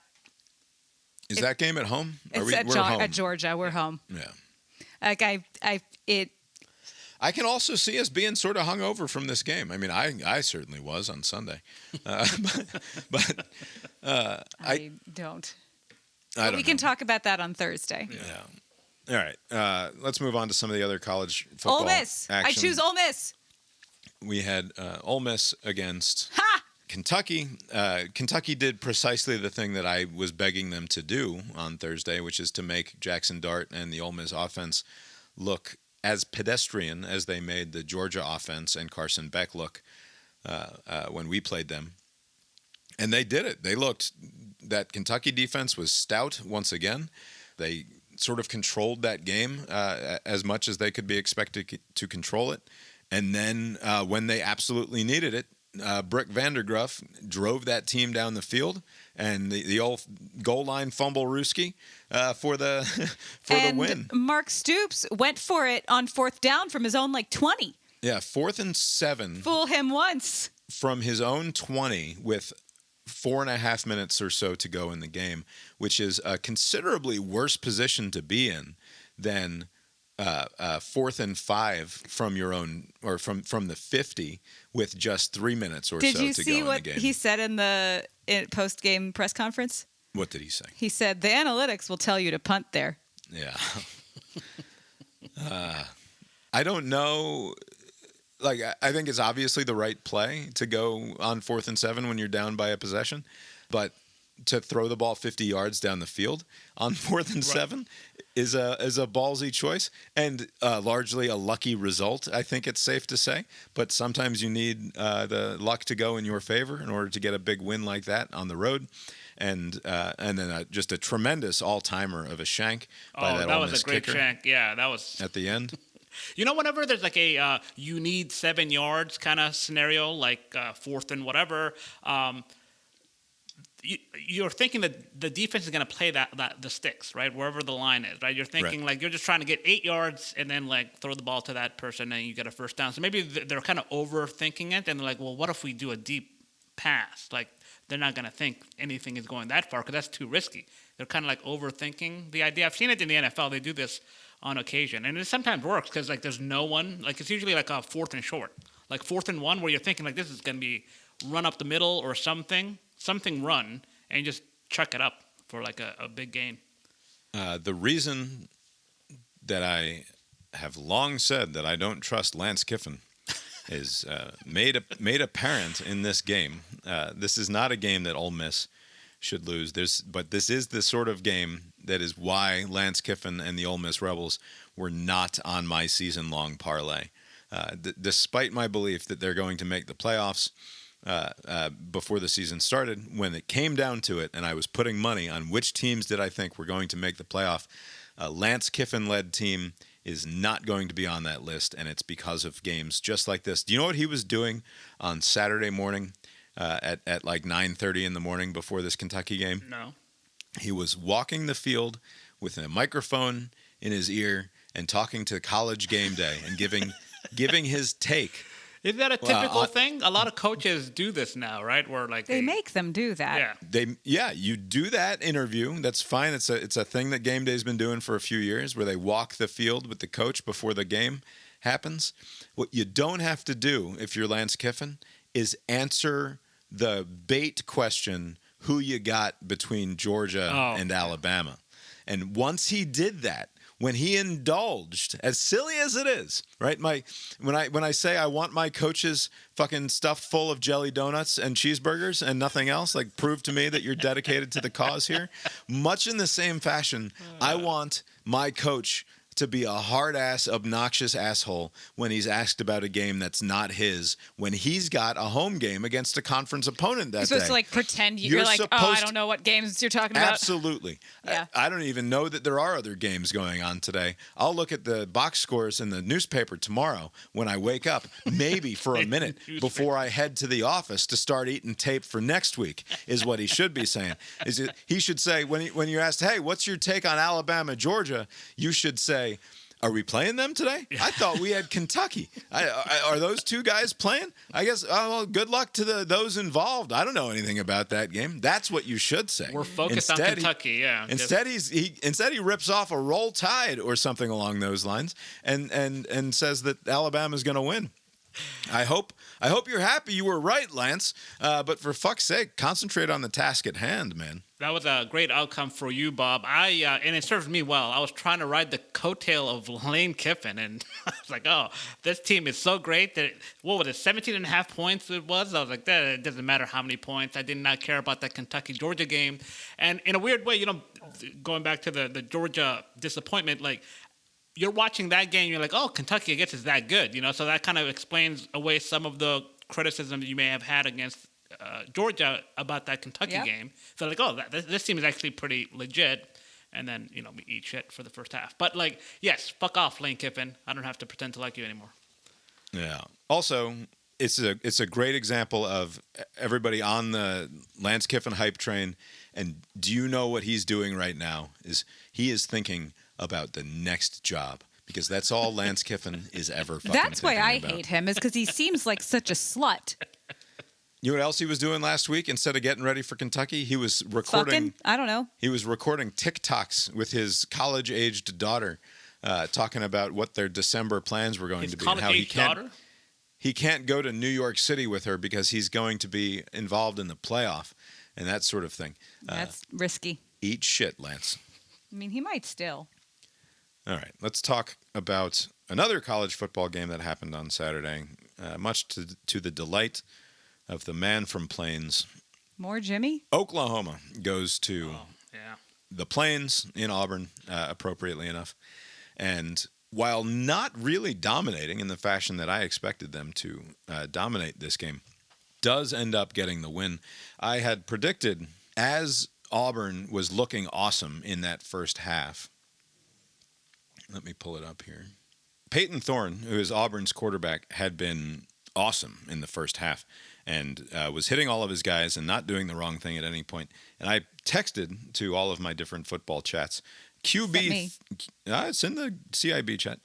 Is that game at home? We're home. At Georgia. We're home. Yeah. Like I can also see us being sort of hungover from this game. I mean, I certainly was on Sunday, but I don't. We can talk about that on Thursday. Yeah. All right. Let's move on to some of the other college football. Ole Miss. Action. I choose Ole Miss. We had Ole Miss against Ha! Kentucky. Kentucky did precisely the thing that I was begging them to do on Thursday, which is to make Jackson Dart and the Ole Miss offense look as pedestrian as they made the Georgia offense and Carson Beck look when we played them. And they did it. That Kentucky defense was stout once again. They sort of controlled that game as much as they could be expected to control it. And then when they absolutely needed it, Brick Vandergruff drove that team down the field and the old goal line fumble Ruski for the and win. Mark Stoops went for it on 4th down from his own 20. Yeah, 4th and 7. Fool him once. From his own 20 with 4.5 minutes or so to go in the game, which is a considerably worse position to be in than 4th and 5 from your own, or from the 50 with just 3 minutes or so to go in the game. Did you see what he said in the post-game press conference? What did he say? He said, the analytics will tell you to punt there. Yeah. I don't know. Like, I think it's obviously the right play to go on 4th and 7 when you're down by a possession, but to throw the ball 50 yards down the field on 4th and 7 is a ballsy choice, and largely a lucky result, I think it's safe to say. But sometimes you need the luck to go in your favor in order to get a big win like that on the road. And then just a tremendous all-timer of a shank by that Ole was Miss a great kicker shank. Yeah, that was at the end. You know, whenever there's like a you need 7 yards kind of scenario, like 4th and whatever, you're thinking that the defense is going to play the sticks, right, wherever the line is, right? You're thinking like you're just trying to get 8 yards and then like throw the ball to that person and you get a first down. So maybe they're kind of overthinking it, and they're like, well, what if we do a deep pass? Like, they're not going to think anything is going that far because that's too risky. They're kind of like overthinking the idea. I've seen it in the NFL. They do this on occasion, and it sometimes works because like there's no one. Like, it's usually like a 4th and short, like 4th and 1, where you're thinking like this is going to be run up the middle or something run, and you just chuck it up for like a big gain. The reason that I have long said that I don't trust Lance Kiffin is made apparent in this game. This is not a game that Ole Miss should lose. But this is the sort of game that is why Lance Kiffin and the Ole Miss Rebels were not on my season-long parlay. Despite my belief that they're going to make the playoffs before the season started, when it came down to it and I was putting money on which teams did I think were going to make the playoff, a Lance Kiffin-led team is not going to be on that list, and it's because of games just like this. Do you know what he was doing on Saturday morning at like 9:30 in the morning before this Kentucky game? No. He was walking the field with a microphone in his ear and talking to College Game Day and giving his take. Isn't that a typical thing? A lot of coaches do this now, right? Where like they make them do that. Yeah. You do that interview. That's fine. It's a thing that Game Day's been doing for a few years, where they walk the field with the coach before the game happens. What you don't have to do if you're Lance Kiffin is answer the bait question, who you got between Georgia and Alabama. And once he did that, when he indulged, as silly as it is, right? When I say I want my coaches fucking stuffed full of jelly donuts and cheeseburgers and nothing else, like, prove to me that you're dedicated to the cause here. Much in the same fashion, I want my coach to be a hard-ass, obnoxious asshole when he's asked about a game that's not his, when he's got a home game against a conference opponent that You're supposed to like pretend you're like, I don't know what games you're talking about. Absolutely. Yeah. I don't even know that there are other games going on today. I'll look at the box scores in the newspaper tomorrow when I wake up, maybe for a minute before I head to the office to start eating tape for next week, is what he should be saying. He should say, when you're asked, hey, what's your take on Alabama, Georgia, you should say, are we playing them today? I thought we had Kentucky. Are those two guys playing? I guess. Oh, well, good luck to those involved. I don't know anything about that game. That's what you should say. We're focused on Kentucky. Yeah. Instead, he rips off a Roll Tide or something along those lines, and says that Alabama's going to win. I hope you're happy you were right, Lance. But for fuck's sake, concentrate on the task at hand, man. That was a great outcome for you, Bob. And it served me well. I was trying to ride the coattail of Lane Kiffin, and I was like, oh, this team is so great that, what was it, 17.5 points it was? I was like, that it doesn't matter how many points. I did not care about that Kentucky-Georgia game. And in a weird way, going back to the Georgia disappointment, like, you're watching that game, you're like, oh, Kentucky, I guess, is that good, So that kind of explains away some of the criticism that you may have had against Georgia about that Kentucky game. So like, oh, this team is actually pretty legit. And then, we eat shit for the first half. But like, yes, fuck off, Lane Kiffin. I don't have to pretend to like you anymore. Yeah. Also, it's a great example of everybody on the Lance Kiffin hype train. And do you know what he's doing right now? He is thinking about the next job, because that's all Lance Kiffin is ever fucking That's why I about. hate him, is because he seems like such a slut. You know what else he was doing last week? Instead of getting ready for Kentucky, he was recording. Fucking? I don't know. He was recording TikToks with his college-aged daughter, talking about what their December plans were going His to be. And how college-aged daughter? he can't go to New York City with her because he's going to be involved in the playoff and that sort of thing. That's risky. Eat shit, Lance. I mean, he might still. All right, let's talk about another college football game that happened on Saturday, much to the delight of the man from Plains. More Jimmy? Oklahoma goes to Yeah. the Plains in Auburn, appropriately enough. And while not really dominating in the fashion that I expected them to dominate this game, does end up getting the win. I had predicted, as Auburn was looking awesome in that first half. Let me pull it up here. Peyton Thorne, who is Auburn's quarterback, had been awesome in the first half and was hitting all of his guys and not doing the wrong thing at any point. And I texted to all of my different football chats, QB, it's in the CIB chat,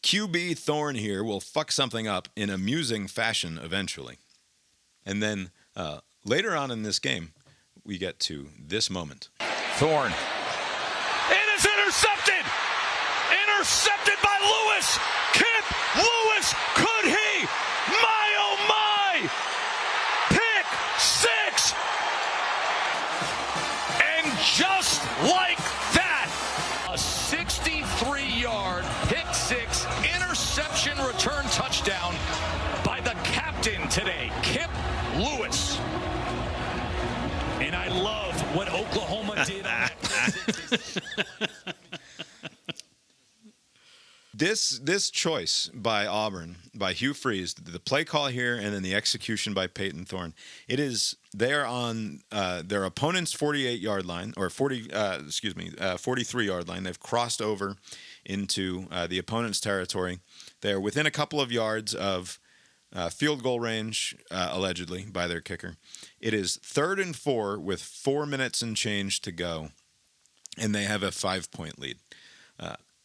QB Thorne here will fuck something up in amusing fashion eventually. And then later on in this game, we get to this moment. Thorne. It is intercepted! Intercepted by Lewis! Kip Lewis! Could he? My oh my! Pick six! And just like that, a 63-yard pick six interception return touchdown by the captain today, Kip Lewis. And I love what Oklahoma did on that. This choice by Auburn, by Hugh Freeze, the play call here and then the execution by Peyton Thorne, they're on their opponent's 48-yard line, or 43-yard line. They've crossed over into the opponent's territory. They're within a couple of yards of field goal range, allegedly, by their kicker. It is 3rd and 4 with 4 minutes and change to go, and they have a 5-point lead.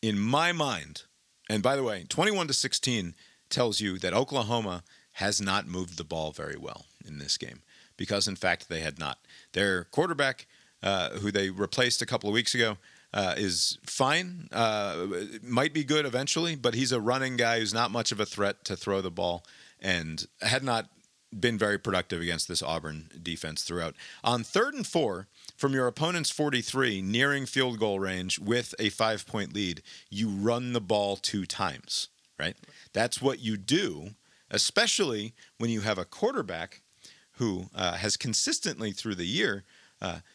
In my mind, and by the way, 21-16 tells you that Oklahoma has not moved the ball very well in this game, because in fact they had not. Their quarterback, who they replaced a couple of weeks ago, is fine, might be good eventually, but he's a running guy who's not much of a threat to throw the ball, and had not been very productive against this Auburn defense throughout. On 3rd and 4, from your opponent's 43, nearing field goal range with a 5-point lead, you run the ball 2 times, right? That's what you do, especially when you have a quarterback who has consistently through the year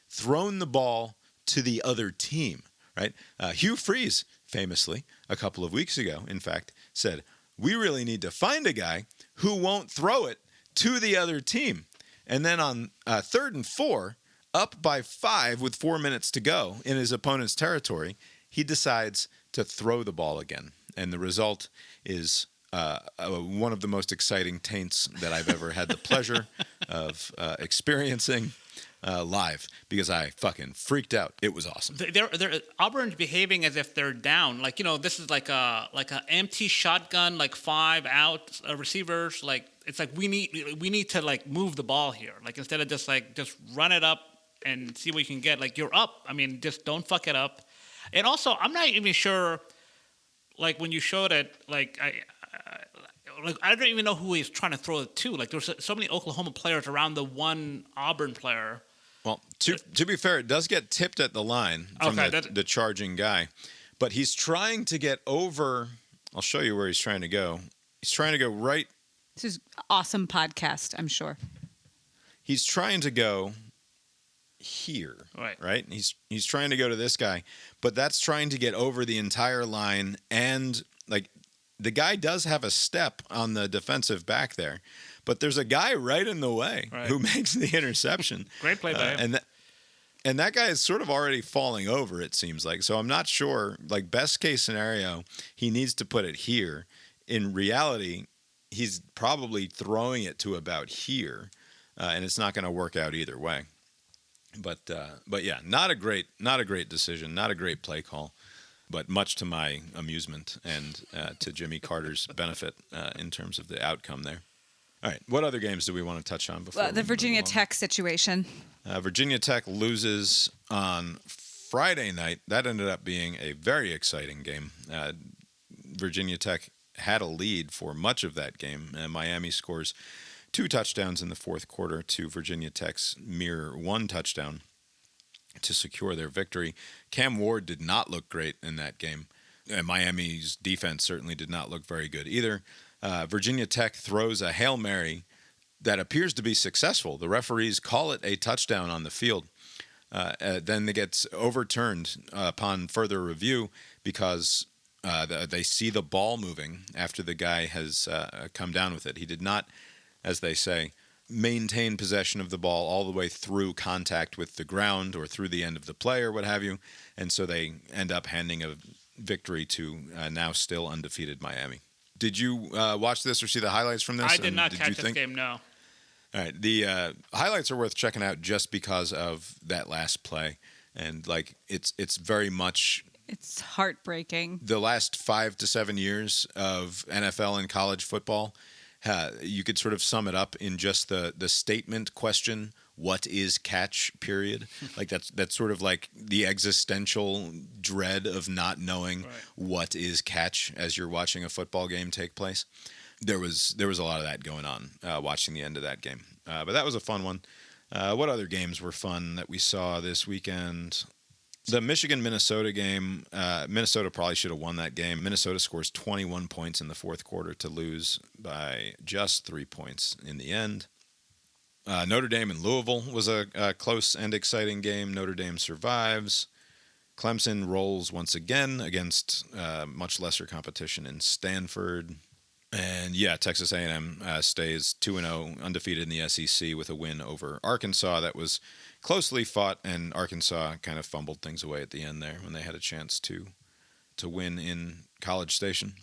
thrown the ball to the other team, right? Hugh Freeze, famously, a couple of weeks ago, in fact, said, we really need to find a guy who won't throw it to the other team. And then on 3rd and 4, up by 5 with 4 minutes to go in his opponent's territory, he decides to throw the ball again. And the result is one of the most exciting taints that I've ever had the pleasure of experiencing live, because I fucking freaked out. It was awesome. They're Auburn's behaving as if they're down. Like, this is like a empty shotgun, like 5 out receivers. Like, it's like we need to like move the ball here. Like, instead of just run it up and see what you can get. Like, you're up. I mean, just don't fuck it up. And also, I'm not even sure. Like, when you showed it, I don't even know who he's trying to throw it to. Like, there's so many Oklahoma players around the one Auburn player. Well, to be fair, it does get tipped at the line from the charging guy. But he's trying to get over. I'll show you where he's trying to go. He's trying to go right. This is awesome podcast, I'm sure. He's trying to go here, right? He's trying to go to this guy, but that's trying to get over the entire line, and like the guy does have a step on the defensive back there, but there's a guy right in the way who makes the interception. Great play by him. And that guy is sort of already falling over, it seems like. So I'm not sure, like best case scenario, he needs to put it here. In reality, he's probably throwing it to about here, and it's not going to work out either way. But yeah, not a great decision, not a great play call, but much to my amusement and to Jimmy Carter's benefit in terms of the outcome there. All right, what other games do we want to touch on before the Virginia Tech situation? Virginia Tech loses on Friday night. That ended up being a very exciting game. Virginia Tech had a lead for much of that game, and Miami scores 2 touchdowns in the fourth quarter to Virginia Tech's mere 1 touchdown to secure their victory. Cam Ward did not look great in that game. Miami's defense certainly did not look very good either. Virginia Tech throws a Hail Mary that appears to be successful. The referees call it a touchdown on the field. Then it gets overturned upon further review because they see the ball moving after the guy has come down with it. He did not, as they say, maintain possession of the ball all the way through contact with the ground or through the end of the play or what have you. And so they end up handing a victory to now still undefeated Miami. Did you watch this or see the highlights from this? I did not catch this game, no. All right. The highlights are worth checking out just because of that last play. And, like, it's very much... It's heartbreaking. The last 5 to 7 years of NFL and college football, you could sort of sum it up in just the statement question, what is catch, period. Like that's sort of like the existential dread of not knowing what is catch as you're watching a football game take place. There was a lot of that going on watching the end of that game. But that was a fun one. What other games were fun that we saw this weekend? The Michigan-Minnesota game, Minnesota probably should have won that game. Minnesota scores 21 points in the fourth quarter to lose by just 3 points in the end. Notre Dame and Louisville was a close and exciting game. Notre Dame survives. Clemson rolls once again against much lesser competition in Stanford. And yeah, Texas A&M stays 2-0, undefeated in the SEC with a win over Arkansas. That was closely fought, and Arkansas kind of fumbled things away at the end there when they had a chance to win in College Station.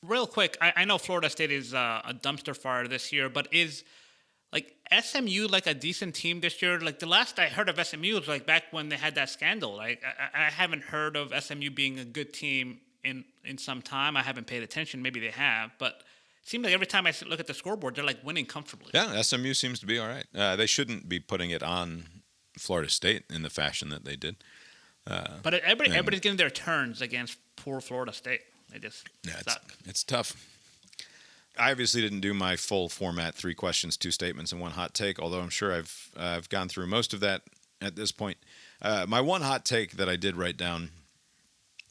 Real quick, I know Florida State is a dumpster fire this year, but is like SMU like a decent team this year? Like the last I heard of SMU was like back when they had that scandal. Like I haven't heard of SMU being a good team in some time. I haven't paid attention. Maybe they have, but it seems like every time I look at the scoreboard, they're like winning comfortably. Yeah, SMU seems to be all right. They shouldn't be putting it on Florida State in the fashion that they did. But everybody's getting their turns against poor Florida State. They just suck. It's tough. I obviously didn't do my full format, 3 questions, 2 statements, and 1 hot take, although I'm sure I've gone through most of that at this point. My 1 hot take that I did write down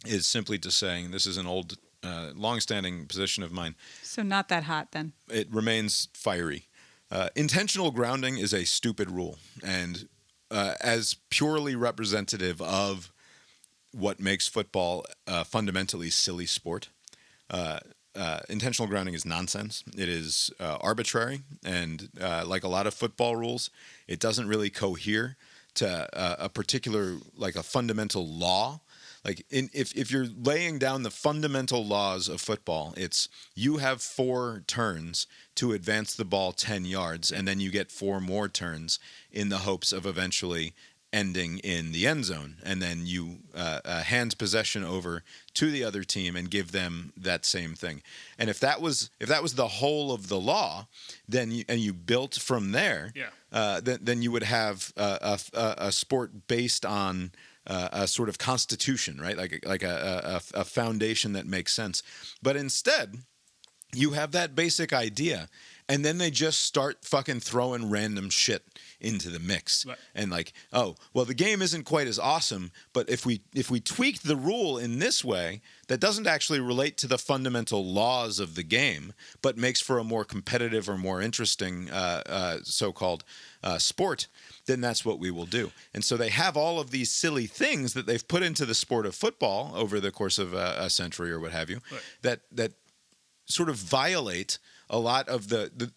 is simply to saying, this is an old, long-standing position of mine. So not that hot then. It remains fiery. Intentional grounding is a stupid rule, and as purely representative of what makes football a fundamentally silly sport, intentional grounding is nonsense. It is arbitrary, and like a lot of football rules, it doesn't really cohere to a particular, like a fundamental law. Like if you're laying down the fundamental laws of football, it's you have 4 turns to advance the ball 10 yards, and then you get 4 more turns in the hopes of eventually ending in the end zone, and then you hand possession over to the other team and give them that same thing. And if that was the whole of the law, then you built from there, then you would have a sport based on a sort of constitution, right? Like a foundation that makes sense. But instead, you have that basic idea, and then they just start fucking throwing random shit into the mix. Right. And like, oh, well, the game isn't quite as awesome, but if we tweak the rule in this way that doesn't actually relate to the fundamental laws of the game, but makes for a more competitive or more interesting so-called sport, then that's what we will do. And so they have all of these silly things that they've put into the sport of football over the course of a century or what have you, right, that sort of violate a lot of the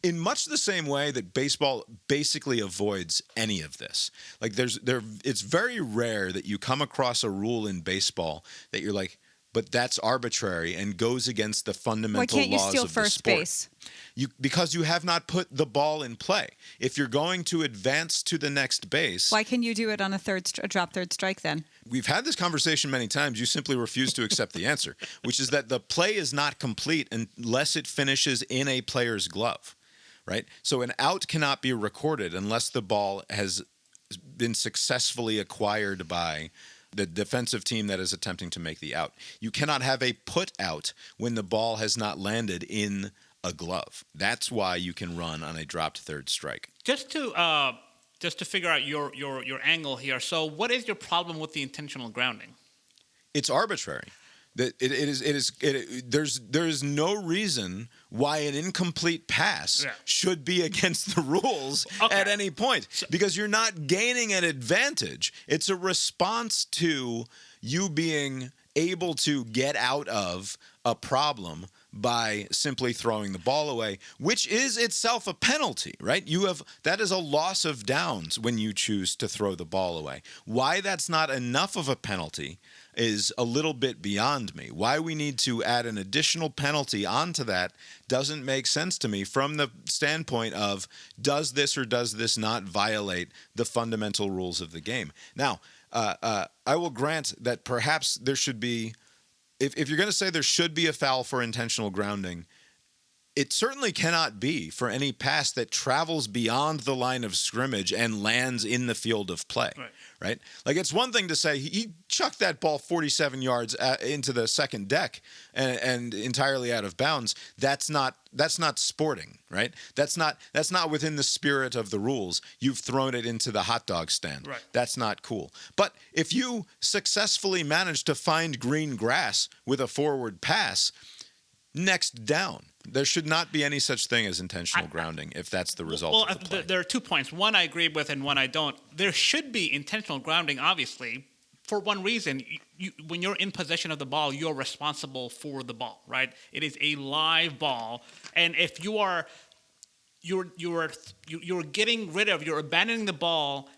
in much the same way that baseball basically avoids any of this. Like it's very rare that you come across a rule in baseball that you're like, but that's arbitrary and goes against the fundamental Why can't you laws steal of the first sport. base? Because you have not put the ball in play. If you're going to advance to the next base, Why can you do it on a drop third strike then? we've had this conversation many times. You simply refuse to accept the answer, which is that the play is not complete unless it finishes in a player's glove, right? So an out cannot be recorded unless the ball has been successfully acquired by the defensive team that is attempting to make the out. You cannot have a put out when the ball has not landed in a glove. That's why you can run on a dropped third strike. Just to figure out your angle here. So, what is your problem with the intentional grounding? It's arbitrary. There's no reason why an incomplete pass should be against the rules at any point, because you're not gaining an advantage. It's a response to you being able to get out of a problem by simply throwing the ball away, which is itself a penalty, right? That is a loss of downs when you choose to throw the ball away. Why that's not enough of a penalty is a little bit beyond me. Why we need to add an additional penalty onto that doesn't make sense to me from the standpoint of, does this or does this not violate the fundamental rules of the game? Now, I will grant that perhaps there should be, if you're going to say there should be a foul for intentional grounding, it certainly cannot be for any pass that travels beyond the line of scrimmage and lands in the field of play, right? Like, it's one thing to say he chucked that ball 47 yards into the second deck and entirely out of bounds. That's not sporting, right? That's not within the spirit of the rules. You've thrown it into the hot dog stand. Right. That's not cool. But if you successfully manage to find green grass with a forward pass, next down, there should not be any such thing as intentional grounding if that's the result of the play. There are 2 points. One I agree with and one I don't. There should be intentional grounding, obviously, for one reason. When you're in possession of the ball, you're responsible for the ball, right? It is a live ball. And if you're abandoning the ball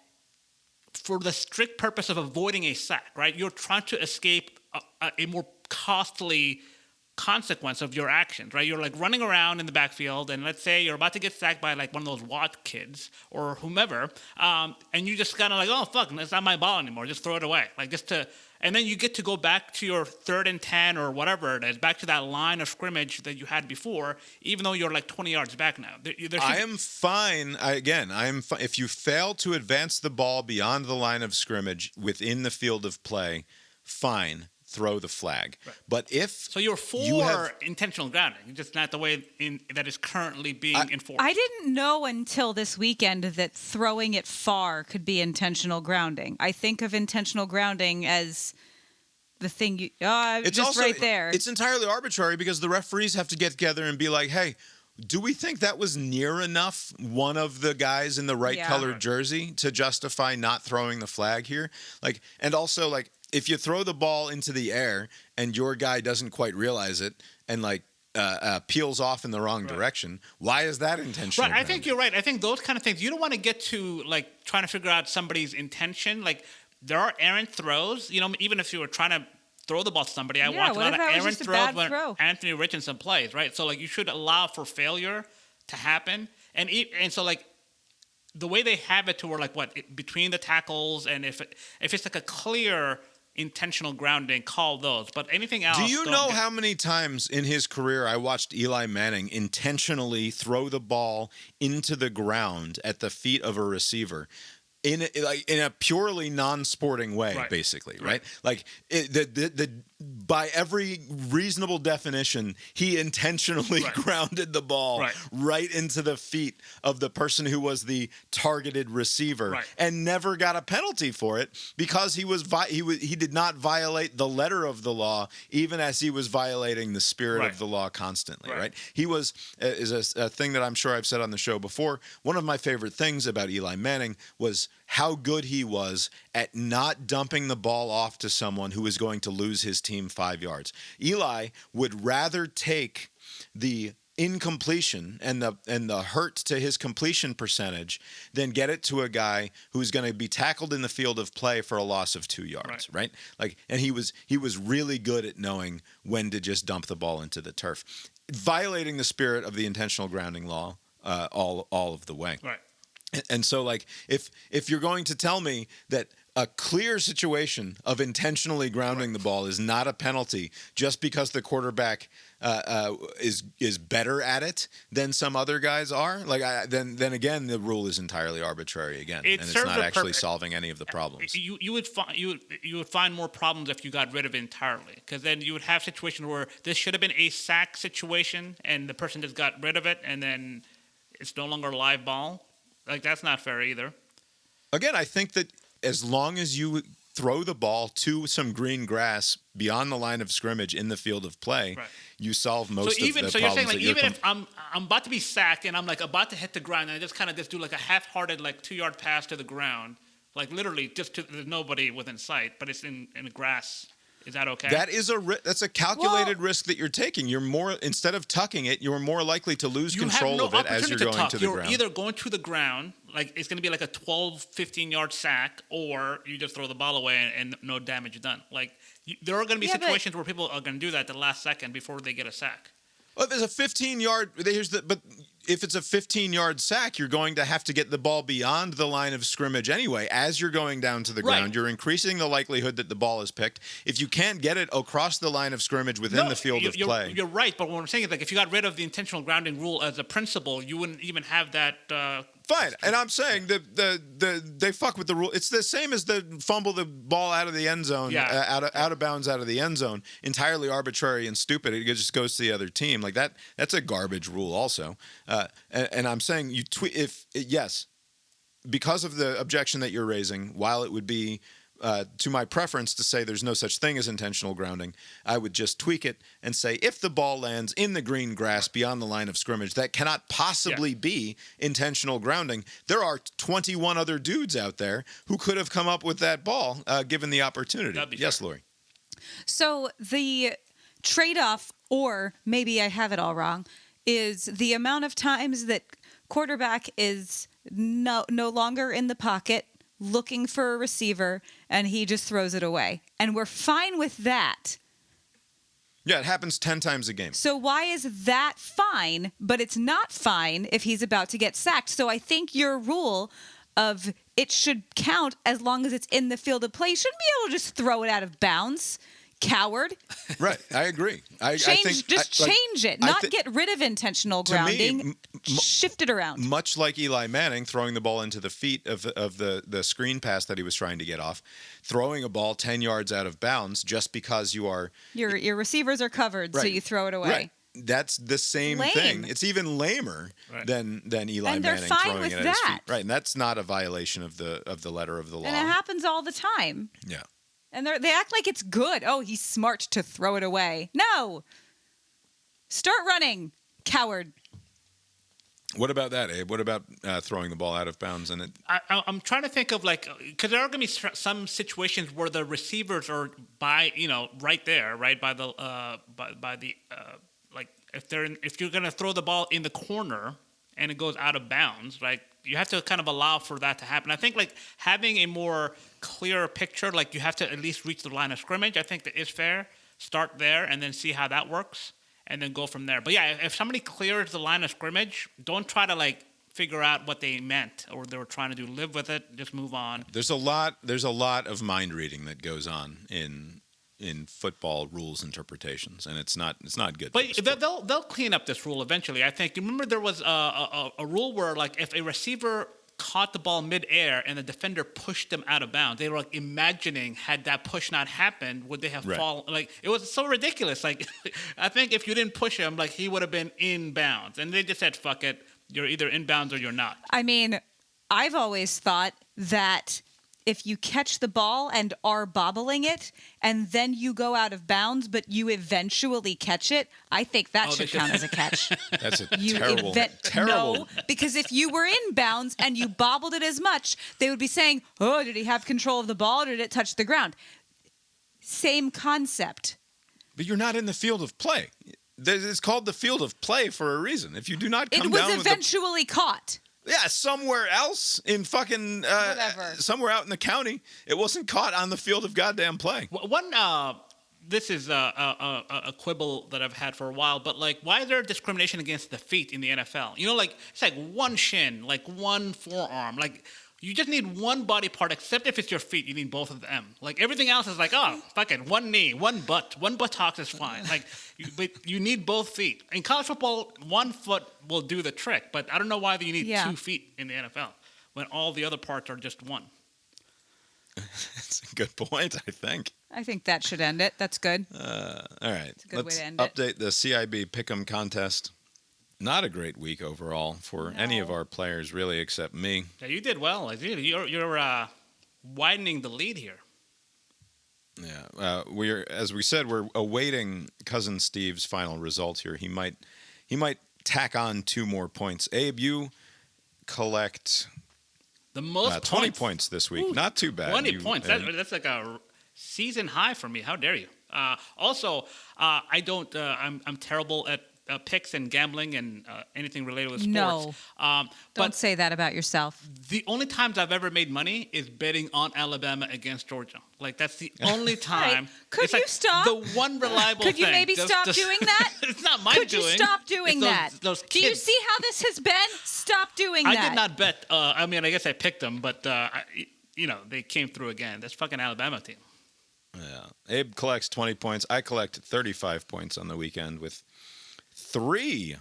for the strict purpose of avoiding a sack, right? You're trying to escape a more costly consequence of your actions, right? You're like running around in the backfield, and let's say you're about to get sacked by like one of those Watt kids or whomever, and you just kind of like, oh fuck, that's not my ball anymore. Just throw it away, and then you get to go back to your 3rd and 10 or whatever it is, back to that line of scrimmage that you had before, even though you're like 20 yards back now. I am fine. If you fail to advance the ball beyond the line of scrimmage within the field of play, fine. Throw the flag. Right. But so you're for intentional grounding, just not the way that is currently being enforced. I didn't know until this weekend that throwing it far could be intentional grounding. I think of intentional grounding as the thing it's just also, right there. It's entirely arbitrary because the referees have to get together and be like, hey, do we think that was near enough one of the guys in the right colored jersey to justify not throwing the flag here? And also if you throw the ball into the air and your guy doesn't quite realize it and peels off in the wrong direction, why is that intentional? Right, I think you're right. I think those kind of things, you don't want to get to trying to figure out somebody's intention. There are errant throws, even if you were trying to throw the ball to somebody. I watch a lot of errant throws when Anthony Richardson plays, right? So you should allow for failure to happen. And so the way they have it to where between the tackles, and if it's a clear intentional grounding, call those. But anything else, do you know how many times in his career I watched Eli Manning intentionally throw the ball into the ground at the feet of a receiver in a purely non-sporting way, basically, right? By every reasonable definition, he intentionally grounded the ball right into the feet of the person who was the targeted receiver, and never got a penalty for it because he did not violate the letter of the law, even as he was violating the spirit of the law constantly, right? He was is a thing that I'm sure I've said on the show before. One of my favorite things about Eli Manning was how good he was at not dumping the ball off to someone who was going to lose his team 5 yards. Eli would rather take the incompletion and the hurt to his completion percentage than get it to a guy who's going to be tackled in the field of play for a loss of 2 yards, right? Like, and he was really good at knowing when to just dump the ball into the turf, violating the spirit of the intentional grounding law all of the way. Right. And so, like, if you're going to tell me that a clear situation of intentionally grounding the ball is not a penalty just because the quarterback is better at it than some other guys are, like, then again the rule is entirely arbitrary again, and it's not actually solving any of the problems. You would find more problems if you got rid of it entirely, because then you would have situations where this should have been a sack situation and the person just got rid of it, and then it's no longer a live ball. Like, that's not fair either. Again, I think that as long as you throw the ball to some green grass beyond the line of scrimmage in the field of play, you solve most of the problems. So you're saying, like, even if I'm about to be sacked and I'm like about to hit the ground and I just kind of just do like a half-hearted like 2-yard pass to the ground, like literally just to there's nobody within sight, but it's in the grass. Is that okay? That's a calculated risk that you're taking. You're more, instead of tucking it, you're more likely to lose control of it as you're going to the ground. You're either going to the ground, like it's going to be like a 12, 15-yard sack, or you just throw the ball away and no damage done. Like, there are going to be situations where people are going to do that at the last second before they get a sack. Well, there's a 15-yard. But if it's a 15-yard sack, you're going to have to get the ball beyond the line of scrimmage anyway. As you're going down to the ground, you're increasing the likelihood that the ball is picked. If you can't get it across the line of scrimmage within the field of play, you're right. But what I'm saying is, like, if you got rid of the intentional grounding rule as a principle, you wouldn't even have that. Fine, and I'm saying they fuck with the rule. It's the same as the fumble the ball out of the end zone, out of bounds out of the end zone. Entirely arbitrary and stupid. It just goes to the other team. Like that. That's a garbage rule, also. And I'm saying yes, because of the objection that you're raising, while it would be to my preference to say there's no such thing as intentional grounding, I would just tweak it and say if the ball lands in the green grass beyond the line of scrimmage, that cannot possibly be intentional grounding. There are 21 other dudes out there who could have come up with that ball given the opportunity. Yes, Lori. So the trade-off, or maybe I have it all wrong, is the amount of times that quarterback is no longer in the pocket looking for a receiver, and he just throws it away. And we're fine with that. Yeah, it happens 10 times a game. So why is that fine, but it's not fine if he's about to get sacked? So I think your rule of it should count as long as it's in the field of play. You shouldn't be able to just throw it out of bounds. Coward. Right, I agree. Change it. Not get rid of intentional grounding. Shift it around. Much like Eli Manning throwing the ball into the feet of the screen pass that he was trying to get off, throwing a ball 10 yards out of bounds just because you are your receivers are covered, so you throw it away. Right. That's the same thing. It's even lamer than Eli Manning throwing it at his feet. Right, and that's not a violation of the letter of the law. And it happens all the time. Yeah. And they act like it's good. Oh, he's smart to throw it away. No. Start running, coward. What about that, Abe? What about throwing the ball out of bounds? And I'm trying to think of, like, because there are going to be some situations where the receivers are right there, right by the like if you're going to throw the ball in the corner and it goes out of bounds, right? You have to kind of allow for that to happen. I think, like, having a more clear picture, like you have to at least reach the line of scrimmage, I think that is fair. Start there and then see how that works and then go from there. But yeah, if somebody clears the line of scrimmage, don't try to, like, figure out what they meant or they were trying to do. Live with it. Just move on. There's a lot of mind reading that goes on in football rules interpretations, and it's not good. But they'll clean up this rule eventually. I think. Remember, there was a rule where, like, if a receiver caught the ball midair and the defender pushed them out of bounds, they were, like, imagining, had that push not happened, would they have fallen? Like, it was so ridiculous. Like, I think if you didn't push him, like, he would have been in bounds, and they just said, "Fuck it, you're either in bounds or you're not." I mean, I've always thought that if you catch the ball and are bobbling it, and then you go out of bounds, but you eventually catch it, I think that should count as a catch. That's a terrible. No, because if you were in bounds and you bobbled it as much, they would be saying, "Oh, did he have control of the ball, or did it touch the ground?" Same concept. But you're not in the field of play. It's called the field of play for a reason. If you do not come It was down eventually caught. yeah, somewhere else in fucking Whatever. somewhere out in the county, it wasn't caught on the field of goddamn play. One, this is a quibble that I've had for a while, but like, why is there discrimination against the feet in the NFL? You know, like it's like one shin, like one forearm, like you just need one body part, except if it's your feet, you need both of them. Like everything else is like, oh, fucking one knee, one buttocks is fine. Like, but you need both feet. In college football, one foot will do the trick, but I don't know why you need 2 feet in the NFL when all the other parts are just one. That's a good point, I think. I think that should end it. That's good. All right. It's a good way Let's to end it. update the CIB Pick'em contest. Not a great week overall for any of our players, really, except me. Yeah, you did well. You're widening the lead here. Yeah, as we said, we're awaiting Cousin Steve's final result here. He might tack on 2 more points. Abe, you collect The most 20 points this week. Ooh, Not too bad. 20 points. That's like a season high for me. How dare you? Also, I don't. I'm terrible at picks and gambling and anything related with sports. No. Don't say that about yourself. The only times I've ever made money is betting on Alabama against Georgia. Like, that's the only time. Right. Could it's you like stop? The one reliable Could you thing. maybe stop doing that? It's not my Could doing. you stop doing It's that? Those Do you kids. see how this has been? Stop doing that. I did not bet. I mean, I guess I picked them, but, they came through again. That's fucking Alabama team. Yeah. Abe collects 20 points. I collect 35 points on the weekend with 3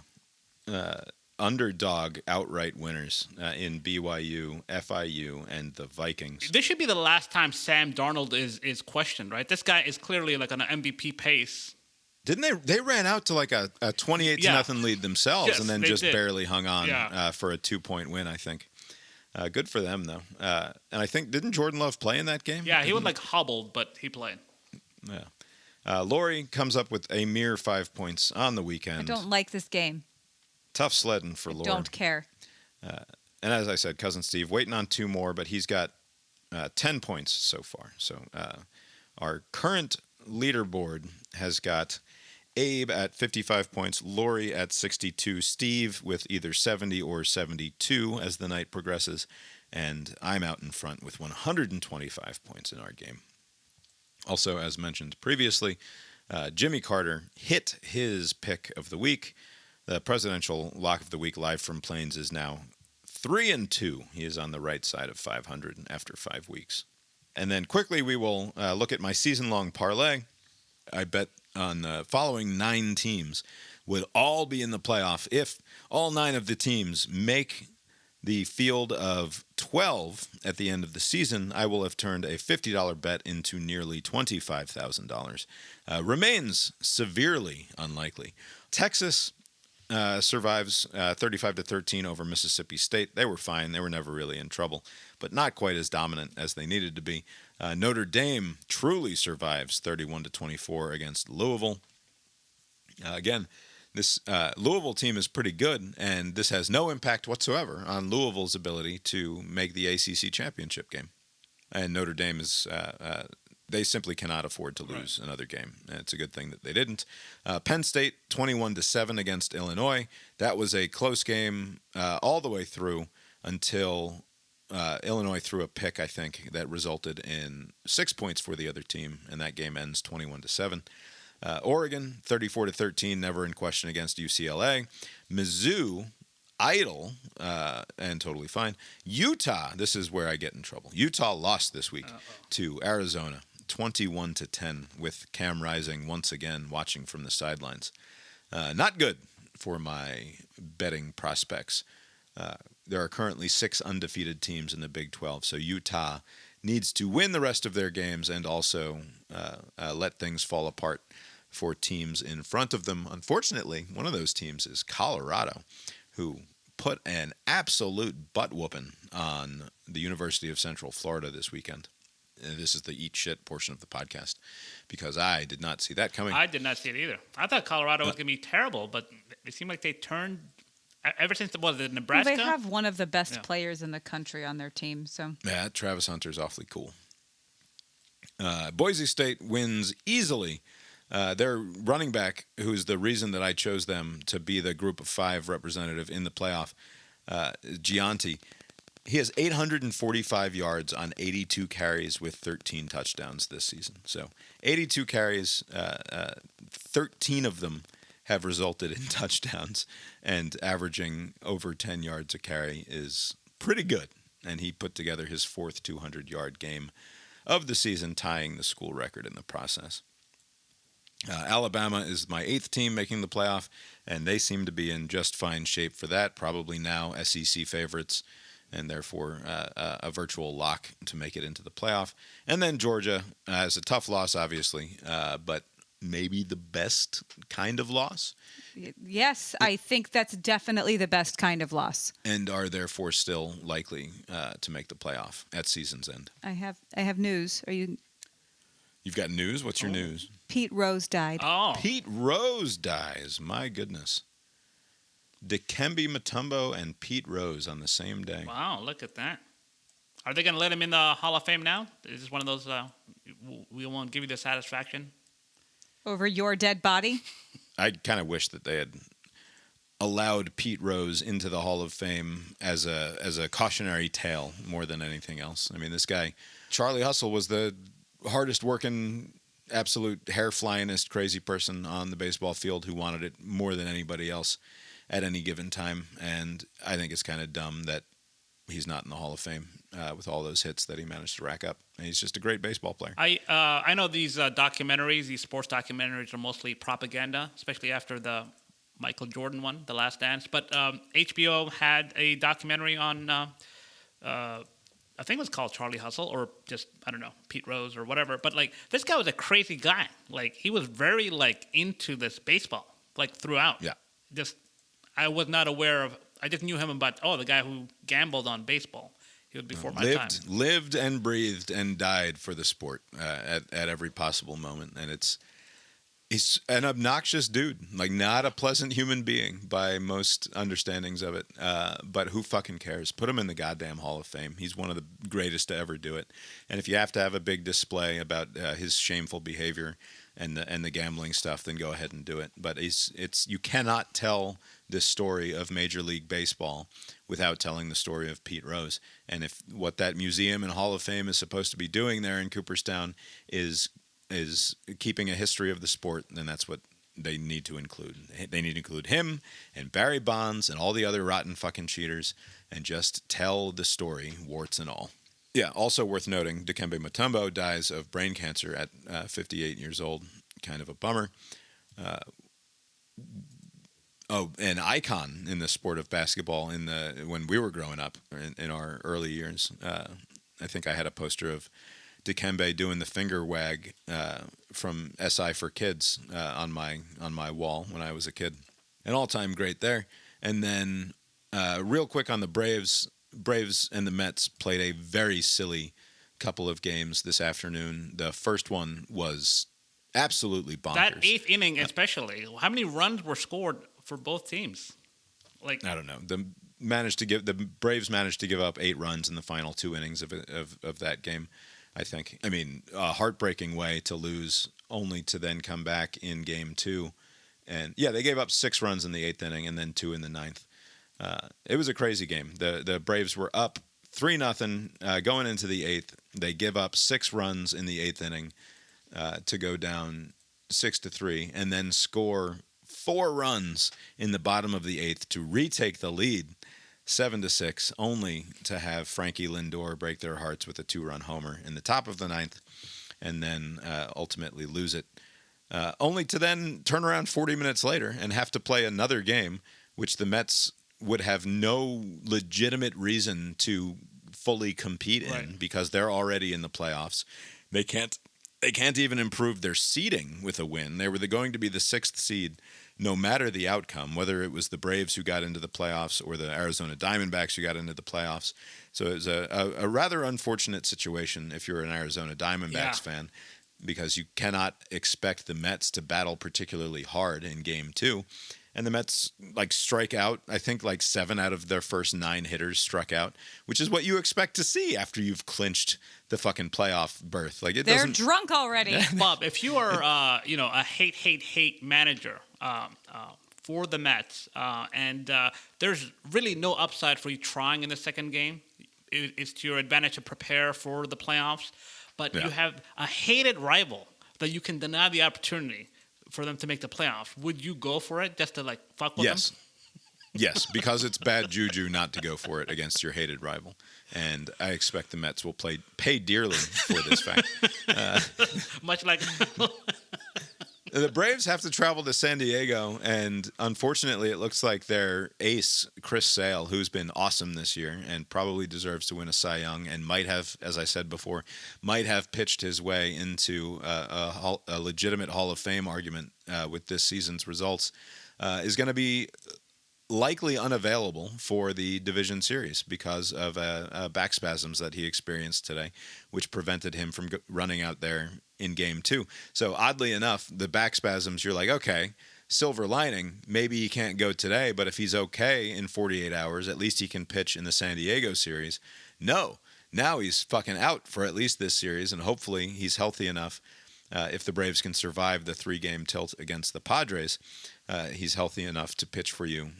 underdog outright winners in BYU, FIU, and the Vikings. This should be the last time Sam Darnold is questioned, right? This guy is clearly like on an MVP pace. Didn't they ran out to like a 28 to nothing lead themselves, Yes, and then they just did. barely hung on Yeah. for a 2-point win, I think. Good for them, though. And I think, didn't Jordan Love play in that game? Yeah, he was like hobbled, but he played. Yeah. Lori comes up with a mere 5 points on the weekend. I don't like this game. Tough sledding for Lori. Don't care. And as I said, Cousin Steve waiting on 2 more, but he's got 10 points so far. So our current leaderboard has got Abe at 55 points, Lori at 62, Steve with either 70 or 72 as the night progresses, and I'm out in front with 125 points in our game. Also, as mentioned previously, Jimmy Carter hit his pick of the week. The presidential lock of the week live from Plains is now 3-2. He is on the right side of 500 after 5 weeks. And then quickly we will look at my season-long parlay. I bet on the following 9 teams would all be in the playoff if all 9 of the teams make the field of 12 at the end of the season. I will have turned a $50 bet into nearly $25,000. Remains severely unlikely. Texas survives 35-13 over Mississippi State. They were fine. They were never really in trouble, but not quite as dominant as they needed to be. Notre Dame truly survives 31-24 against Louisville. Again, this Louisville team is pretty good, and this has no impact whatsoever on Louisville's ability to make the ACC championship game. And Notre Dame is they simply cannot afford to lose another game. And it's a good thing that they didn't. Penn State 21-7 against Illinois. That was a close game all the way through until Illinois threw a pick, I think, that resulted in 6 points for the other team, and that game ends 21-7. Oregon 34-13, never in question against UCLA. Mizzou idle and totally fine. Utah, this is where I get in trouble. Utah lost this week to Arizona 21-10 with Cam Rising once again watching from the sidelines. Not good for my betting prospects. There are currently 6 undefeated teams in the Big 12, so Utah needs to win the rest of their games and also let things fall apart for teams in front of them. Unfortunately, one of those teams is Colorado, who put an absolute butt-whooping on the University of Central Florida this weekend. And this is the eat shit portion of the podcast, because I did not see that coming. I did not see it either. I thought Colorado was going to be terrible, but it seemed like they turned ever since the Nebraska. Well, they have one of the best players in the country on their team. So yeah, Travis Hunter's awfully cool. Boise State wins easily Their running back, who's the reason that I chose them to be the group of 5 representative in the playoff, Gianti, he has 845 yards on 82 carries with 13 touchdowns this season. So 82 carries, 13 of them have resulted in touchdowns, and averaging over 10 yards a carry is pretty good. And he put together his 4th 200-yard game of the season, tying the school record in the process. Alabama is my 8th team making the playoff, and they seem to be in just fine shape for that. Probably now SEC favorites, and therefore a virtual lock to make it into the playoff. And then Georgia has a tough loss, obviously, but maybe the best kind of loss. Yes, I think that's definitely the best kind of loss. And are therefore still likely to make the playoff at season's end. I have news. You've got news? What's your news? Pete Rose died. Oh. Pete Rose dies. My goodness. Dikembe Mutombo and Pete Rose on the same day. Wow, look at that. Are they going to let him in the Hall of Fame now? Is this one of those, we won't give you the satisfaction? Over your dead body? I kind of wish that they had allowed Pete Rose into the Hall of Fame as a cautionary tale more than anything else. I mean, this guy, Charlie Hustle, was the hardest working, absolute hair flyingest crazy person on the baseball field who wanted it more than anybody else at any given time. And I think it's kind of dumb that he's not in the Hall of Fame with all those hits that he managed to rack up. And he's just a great baseball player. I know these documentaries, these sports documentaries are mostly propaganda, especially after the Michael Jordan one, The Last Dance. But HBO had a documentary on, I think it was called Charlie Hustle, or just, I don't know, Pete Rose or whatever. But, like, this guy was a crazy guy. Like, he was very, like, into this baseball, like, throughout. Yeah. Just, I was not aware of, I just knew him about, the guy who gambled on baseball. He was before my time. Lived and breathed and died for the sport at every possible moment. And he's an obnoxious dude, like not a pleasant human being by most understandings of it. But who fucking cares? Put him in the goddamn Hall of Fame. He's one of the greatest to ever do it. And if you have to have a big display about his shameful behavior and the gambling stuff, then go ahead and do it. But you cannot tell this story of Major League Baseball without telling the story of Pete Rose. And if what that museum and Hall of Fame is supposed to be doing there in Cooperstown is keeping a history of the sport, then that's what they need to include. They need to include him and Barry Bonds and all the other rotten fucking cheaters and just tell the story, warts and all. Yeah, also worth noting, Dikembe Mutombo dies of brain cancer at 58 years old. Kind of a bummer. An icon in the sport of basketball when we were growing up in our early years. I think I had a poster of Dikembe doing the finger wag from SI for Kids on my wall when I was a kid. An all-time great there. And then real quick on the Braves and the Mets played a very silly couple of games this afternoon. The first one was absolutely bonkers. That 8th inning especially. How many runs were scored for both teams? Like, I don't know. The Braves managed to give up 8 runs in the final 2 innings of that game, I think. I mean, a heartbreaking way to lose, only to then come back in game 2. And yeah, they gave up 6 runs in the 8th inning and then 2 in the 9th. It was a crazy game. The Braves were up 3-0 going into the 8th. They give up 6 runs in the 8th inning to go down 6-3, and then score 4 runs in the bottom of the 8th to retake the lead 7-6, only to have Frankie Lindor break their hearts with a 2-run homer in the top of the 9th, and then ultimately lose it. Only to then turn around 40 minutes later and have to play another game, which the Mets would have no legitimate reason to fully compete in because they're already in the playoffs. They can't even improve their seeding with a win. They were going to be the 6th seed no matter the outcome, whether it was the Braves who got into the playoffs or the Arizona Diamondbacks who got into the playoffs. So it was a rather unfortunate situation if you're an Arizona Diamondbacks fan, because you cannot expect the Mets to battle particularly hard in Game 2. and the Mets strike out. I think 7 out of their first 9 hitters struck out, which is what you expect to see after you've clinched the fucking playoff berth. They're drunk already. Bob, if you are a hate manager for the Mets, and there's really no upside for you trying in the second game, it's to your advantage to prepare for the playoffs. But you have a hated rival that you can deny the opportunity for them to make the playoffs. Would you go for it just to fuck with them? Yes, because it's bad juju not to go for it against your hated rival. And I expect the Mets will pay dearly for this fact. Much like... The Braves have to travel to San Diego, and unfortunately it looks like their ace, Chris Sale, who's been awesome this year and probably deserves to win a Cy Young and might have, as I said before, might have pitched his way into a legitimate Hall of Fame argument with this season's results, is going to be likely unavailable for the division series because of back spasms that he experienced today, which prevented him from running out there in game 2. So oddly enough, the back spasms, you're like, okay, silver lining, maybe he can't go today, but if he's okay in 48 hours, at least he can pitch in the San Diego series. No, now he's fucking out for at least this series, and hopefully he's healthy enough. If the Braves can survive the 3-game tilt against the Padres, he's healthy enough to pitch for you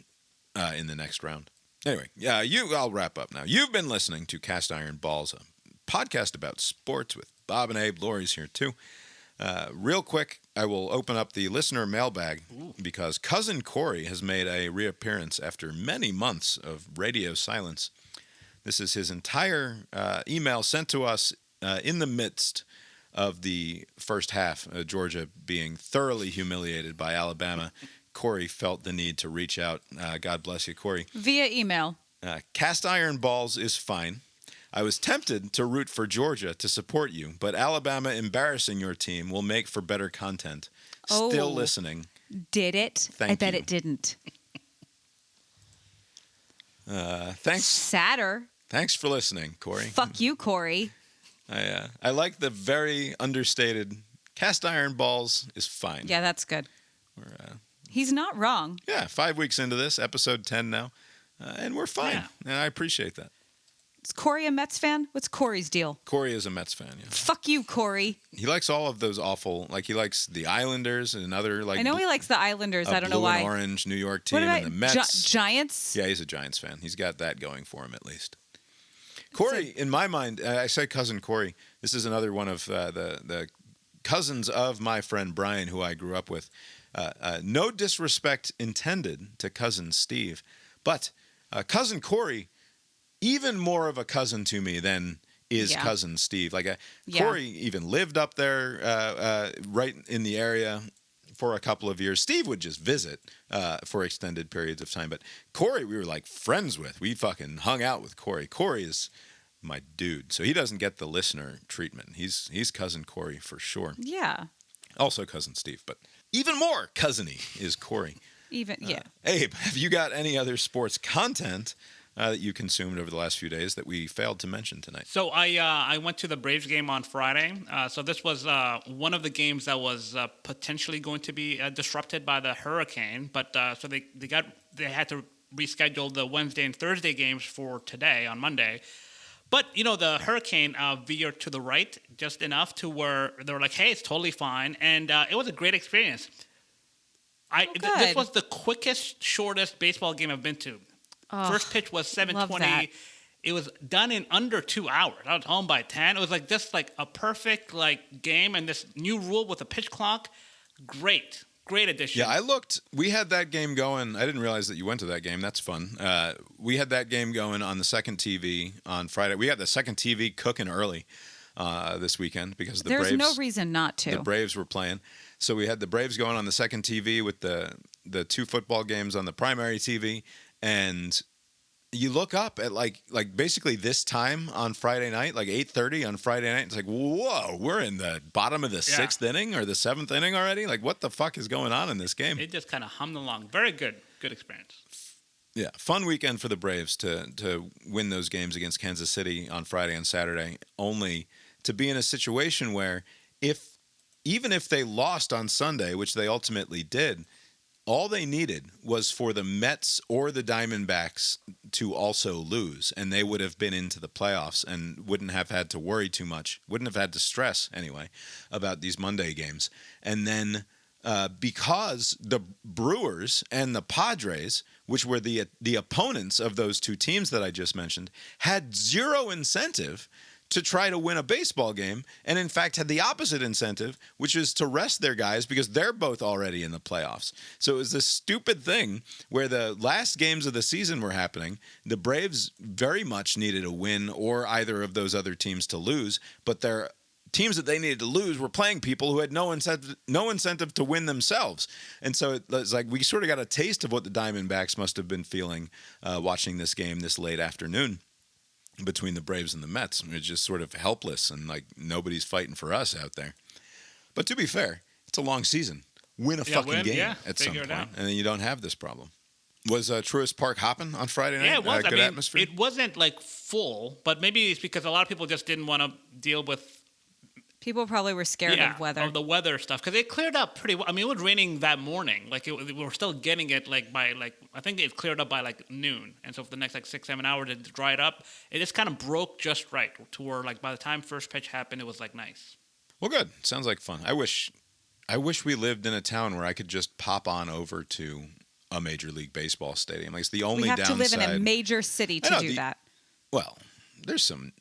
in the next round. Anyway, I'll wrap up now. You've been listening to Cast Iron Balls, a podcast about sports with Bob and Abe. Lori's here too. Real quick, I will open up the listener mailbag because Cousin Corey has made a reappearance after many months of radio silence. This is his entire email sent to us in the midst of the first half, Georgia being thoroughly humiliated by Alabama. Corey felt the need to reach out. God bless you, Corey. Via email. Cast Iron Balls is fine. I was tempted to root for Georgia to support you, but Alabama embarrassing your team will make for better content. Still listening. Did it? Thank I bet you. it didn't. Thanks. Sadder. Thanks for listening, Corey. Fuck you, Corey. I like the very understated Cast Iron Balls is fine. Yeah, that's good. He's not wrong. Yeah, 5 weeks into this, episode 10 now, and we're fine. Yeah. And I appreciate that. Is Corey a Mets fan? What's Corey's deal? Corey is a Mets fan, yeah. Fuck you, Corey. He likes all of those awful, he likes the Islanders and other, I know he likes the Islanders. I don't know blue why. and orange New York team What about and the Mets. Giants? Yeah, he's a Giants fan. He's got that going for him at least. Corey, in my mind, I say Cousin Corey. This is another one of the cousins of my friend Brian, who I grew up with. No disrespect intended to Cousin Steve, but Cousin Corey, even more of a cousin to me than is Cousin Steve. Corey even lived up there right in the area for a couple of years. Steve would just visit for extended periods of time, but Corey we were friends with. We fucking hung out with Corey. Corey is my dude, so he doesn't get the listener treatment. He's Cousin Corey for sure. Yeah. Also Cousin Steve, but even more cousin-y is Corey. Abe, have you got any other sports content that you consumed over the last few days that we failed to mention tonight? So I went to the Braves game on Friday. So this was one of the games that was potentially going to be disrupted by the hurricane. But so they had to reschedule the Wednesday and Thursday games for today on Monday. But, the hurricane veered to the right just enough to where they were like, hey, it's totally fine. And it was a great experience. This was the quickest, shortest baseball game I've been to. First pitch was 7:20. It was done in under 2 hours. I was home by 10. It was just a perfect game, and this new rule with a pitch clock. Great addition. Yeah, I looked. We had that game going. I didn't realize that you went to that game. That's fun. We had that game going on the second TV on Friday. We had the second TV cooking early this weekend because the Braves. There's no reason not to. The Braves were playing. So we had the Braves going on the second TV with the 2 football games on the primary TV. And you look up at basically this time on Friday night, 8:30 on Friday night. It's whoa, we're in the bottom of the 6th inning or the 7th inning already. What the fuck is going on in this game? It just kind of hummed along. Very good experience. Yeah, fun weekend for the Braves to win those games against Kansas City on Friday and Saturday, only to be in a situation where even if they lost on Sunday, which they ultimately did, All they needed was for the Mets or the Diamondbacks to also lose, and they would have been into the playoffs and wouldn't have had to worry too much, wouldn't have had to stress, anyway, about these Monday games. And then because the Brewers and the Padres, which were the opponents of those two teams that I just mentioned, had zero incentive to try to win a baseball game, and in fact had the opposite incentive, which is to rest their guys because they're both already in the playoffs. So it was this stupid thing where the last games of the season were happening. The Braves very much needed a win or either of those other teams to lose, but their teams that they needed to lose were playing people who had no incentive to win themselves. And so it's like we sort of got a taste of what the Diamondbacks must have been feeling watching this game this late afternoon between the Braves and the Mets. It's just sort of helpless and like nobody's fighting for us out there. But to be fair, it's a long season. Win a fucking game at some point, and then you don't have this problem. Was Truist Park hopping on Friday night? Yeah, it was. Good atmosphere? It wasn't like full, but maybe it's because a lot of people just didn't want to deal with. People probably were scared of weather. Of the weather stuff, because it cleared up pretty well. I mean, it was raining that morning. Like, we were still getting it, I think it cleared up by, noon. And so for the next, 6-7 hours, it dried up. It just kind of broke just right to where, by the time first pitch happened, it was, nice. Well, good. Sounds like fun. I wish we lived in a town where I could just pop on over to a Major League Baseball stadium. Like, it's the only downside. We have to live in a major city to do that. Well, there's some...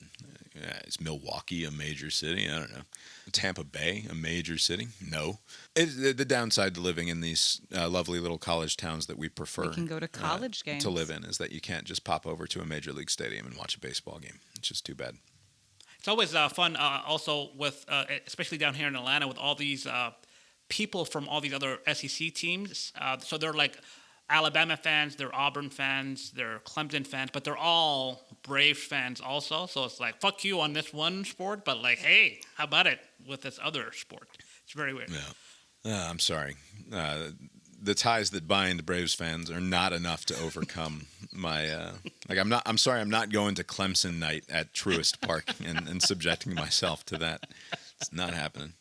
is Milwaukee a major city? I don't know. Tampa Bay, a major city? No. The downside to living in these lovely little college towns that we prefer We can go to college games to live in is that you can't just pop over to a major league stadium and watch a baseball game. It's just too bad. It's always fun also with, especially down here in Atlanta, with all these people from all these other SEC teams. So they're Alabama fans, they're Auburn fans, they're Clemson fans, but they're all Braves fans also. So it's fuck you on this one sport, but hey, how about it with this other sport? It's very weird. Yeah. I'm sorry. The ties that bind Braves fans are not enough to overcome my, I'm sorry, I'm not going to Clemson night at Truist Park and subjecting myself to that. It's not happening.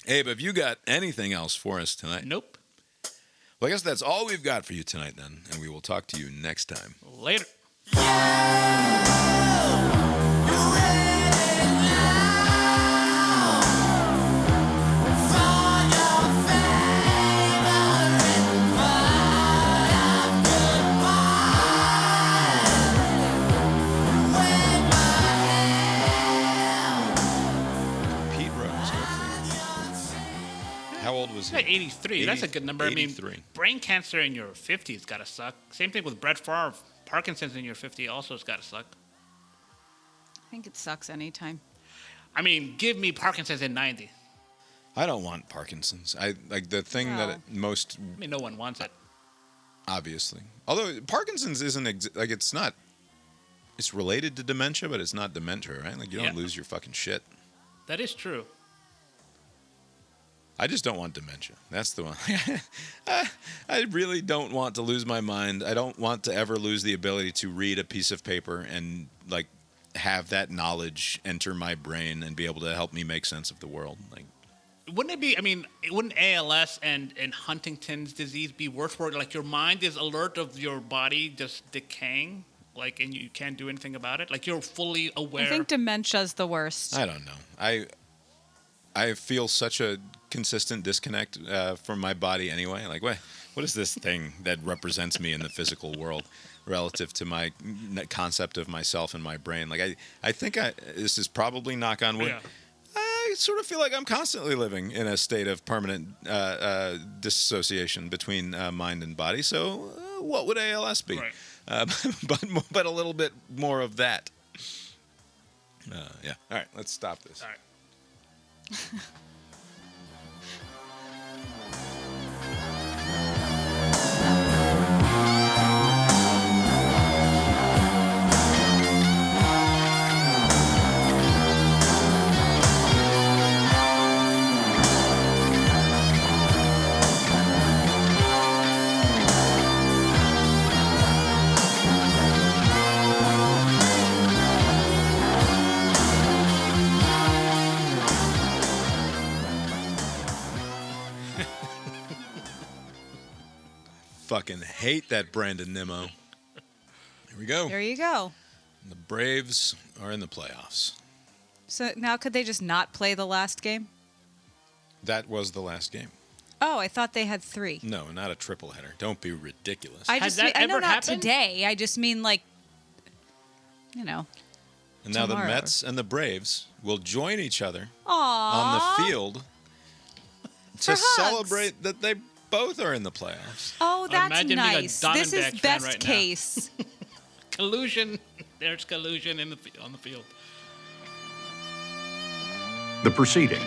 Abe, have you got anything else for us tonight? Nope. Well, I guess that's all we've got for you tonight, then, and we will talk to you next time. Later. How old was he? 83. That's a good number. 83. I mean, brain cancer in your 50s got to suck. Same thing with Brett Favre. Parkinson's in your 50s also has got to suck. I think it sucks anytime. I mean, give me Parkinson's in 90. I don't want Parkinson's. The thing that most... I mean, no one wants it. Obviously. Although Parkinson's isn't... it's not... It's related to dementia, but it's not dementia, right? You don't lose your fucking shit. That is true. I just don't want dementia. That's the one. I really don't want to lose my mind. I don't want to ever lose the ability to read a piece of paper and have that knowledge enter my brain and be able to help me make sense of the world. Wouldn't it be? I mean, wouldn't ALS and Huntington's disease be worse? Where your mind is alert of your body just decaying, and you can't do anything about it. You're fully aware. I think dementia's the worst. I don't know. I feel such a consistent disconnect from my body anyway. What is this thing that represents me in the physical world relative to my concept of myself and my brain? I think this is probably knock on wood. Yeah. I sort of feel like I'm constantly living in a state of permanent dissociation between mind and body. So what would ALS be? Right. But a little bit more of that. Yeah. All right. Let's stop this. All right. fucking hate that Brandon Nimmo. Here we go. There you go. The Braves are in the playoffs. So now could they just not play the last game? That was the last game. Oh, I thought they had 3. No, not a triple header. Don't be ridiculous. I Has just that I know ever not happened? today. I just mean like, you know. And now the tomorrow. Mets and the Braves will join each other Aww. on the field to For hugs. celebrate that they both are in the playoffs. Oh, that's Imagine being a nice. This is Diamondbacks fan best right now. case. Collusion. There's collusion on the field. The proceeding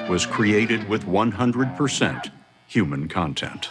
was created with 100% human content.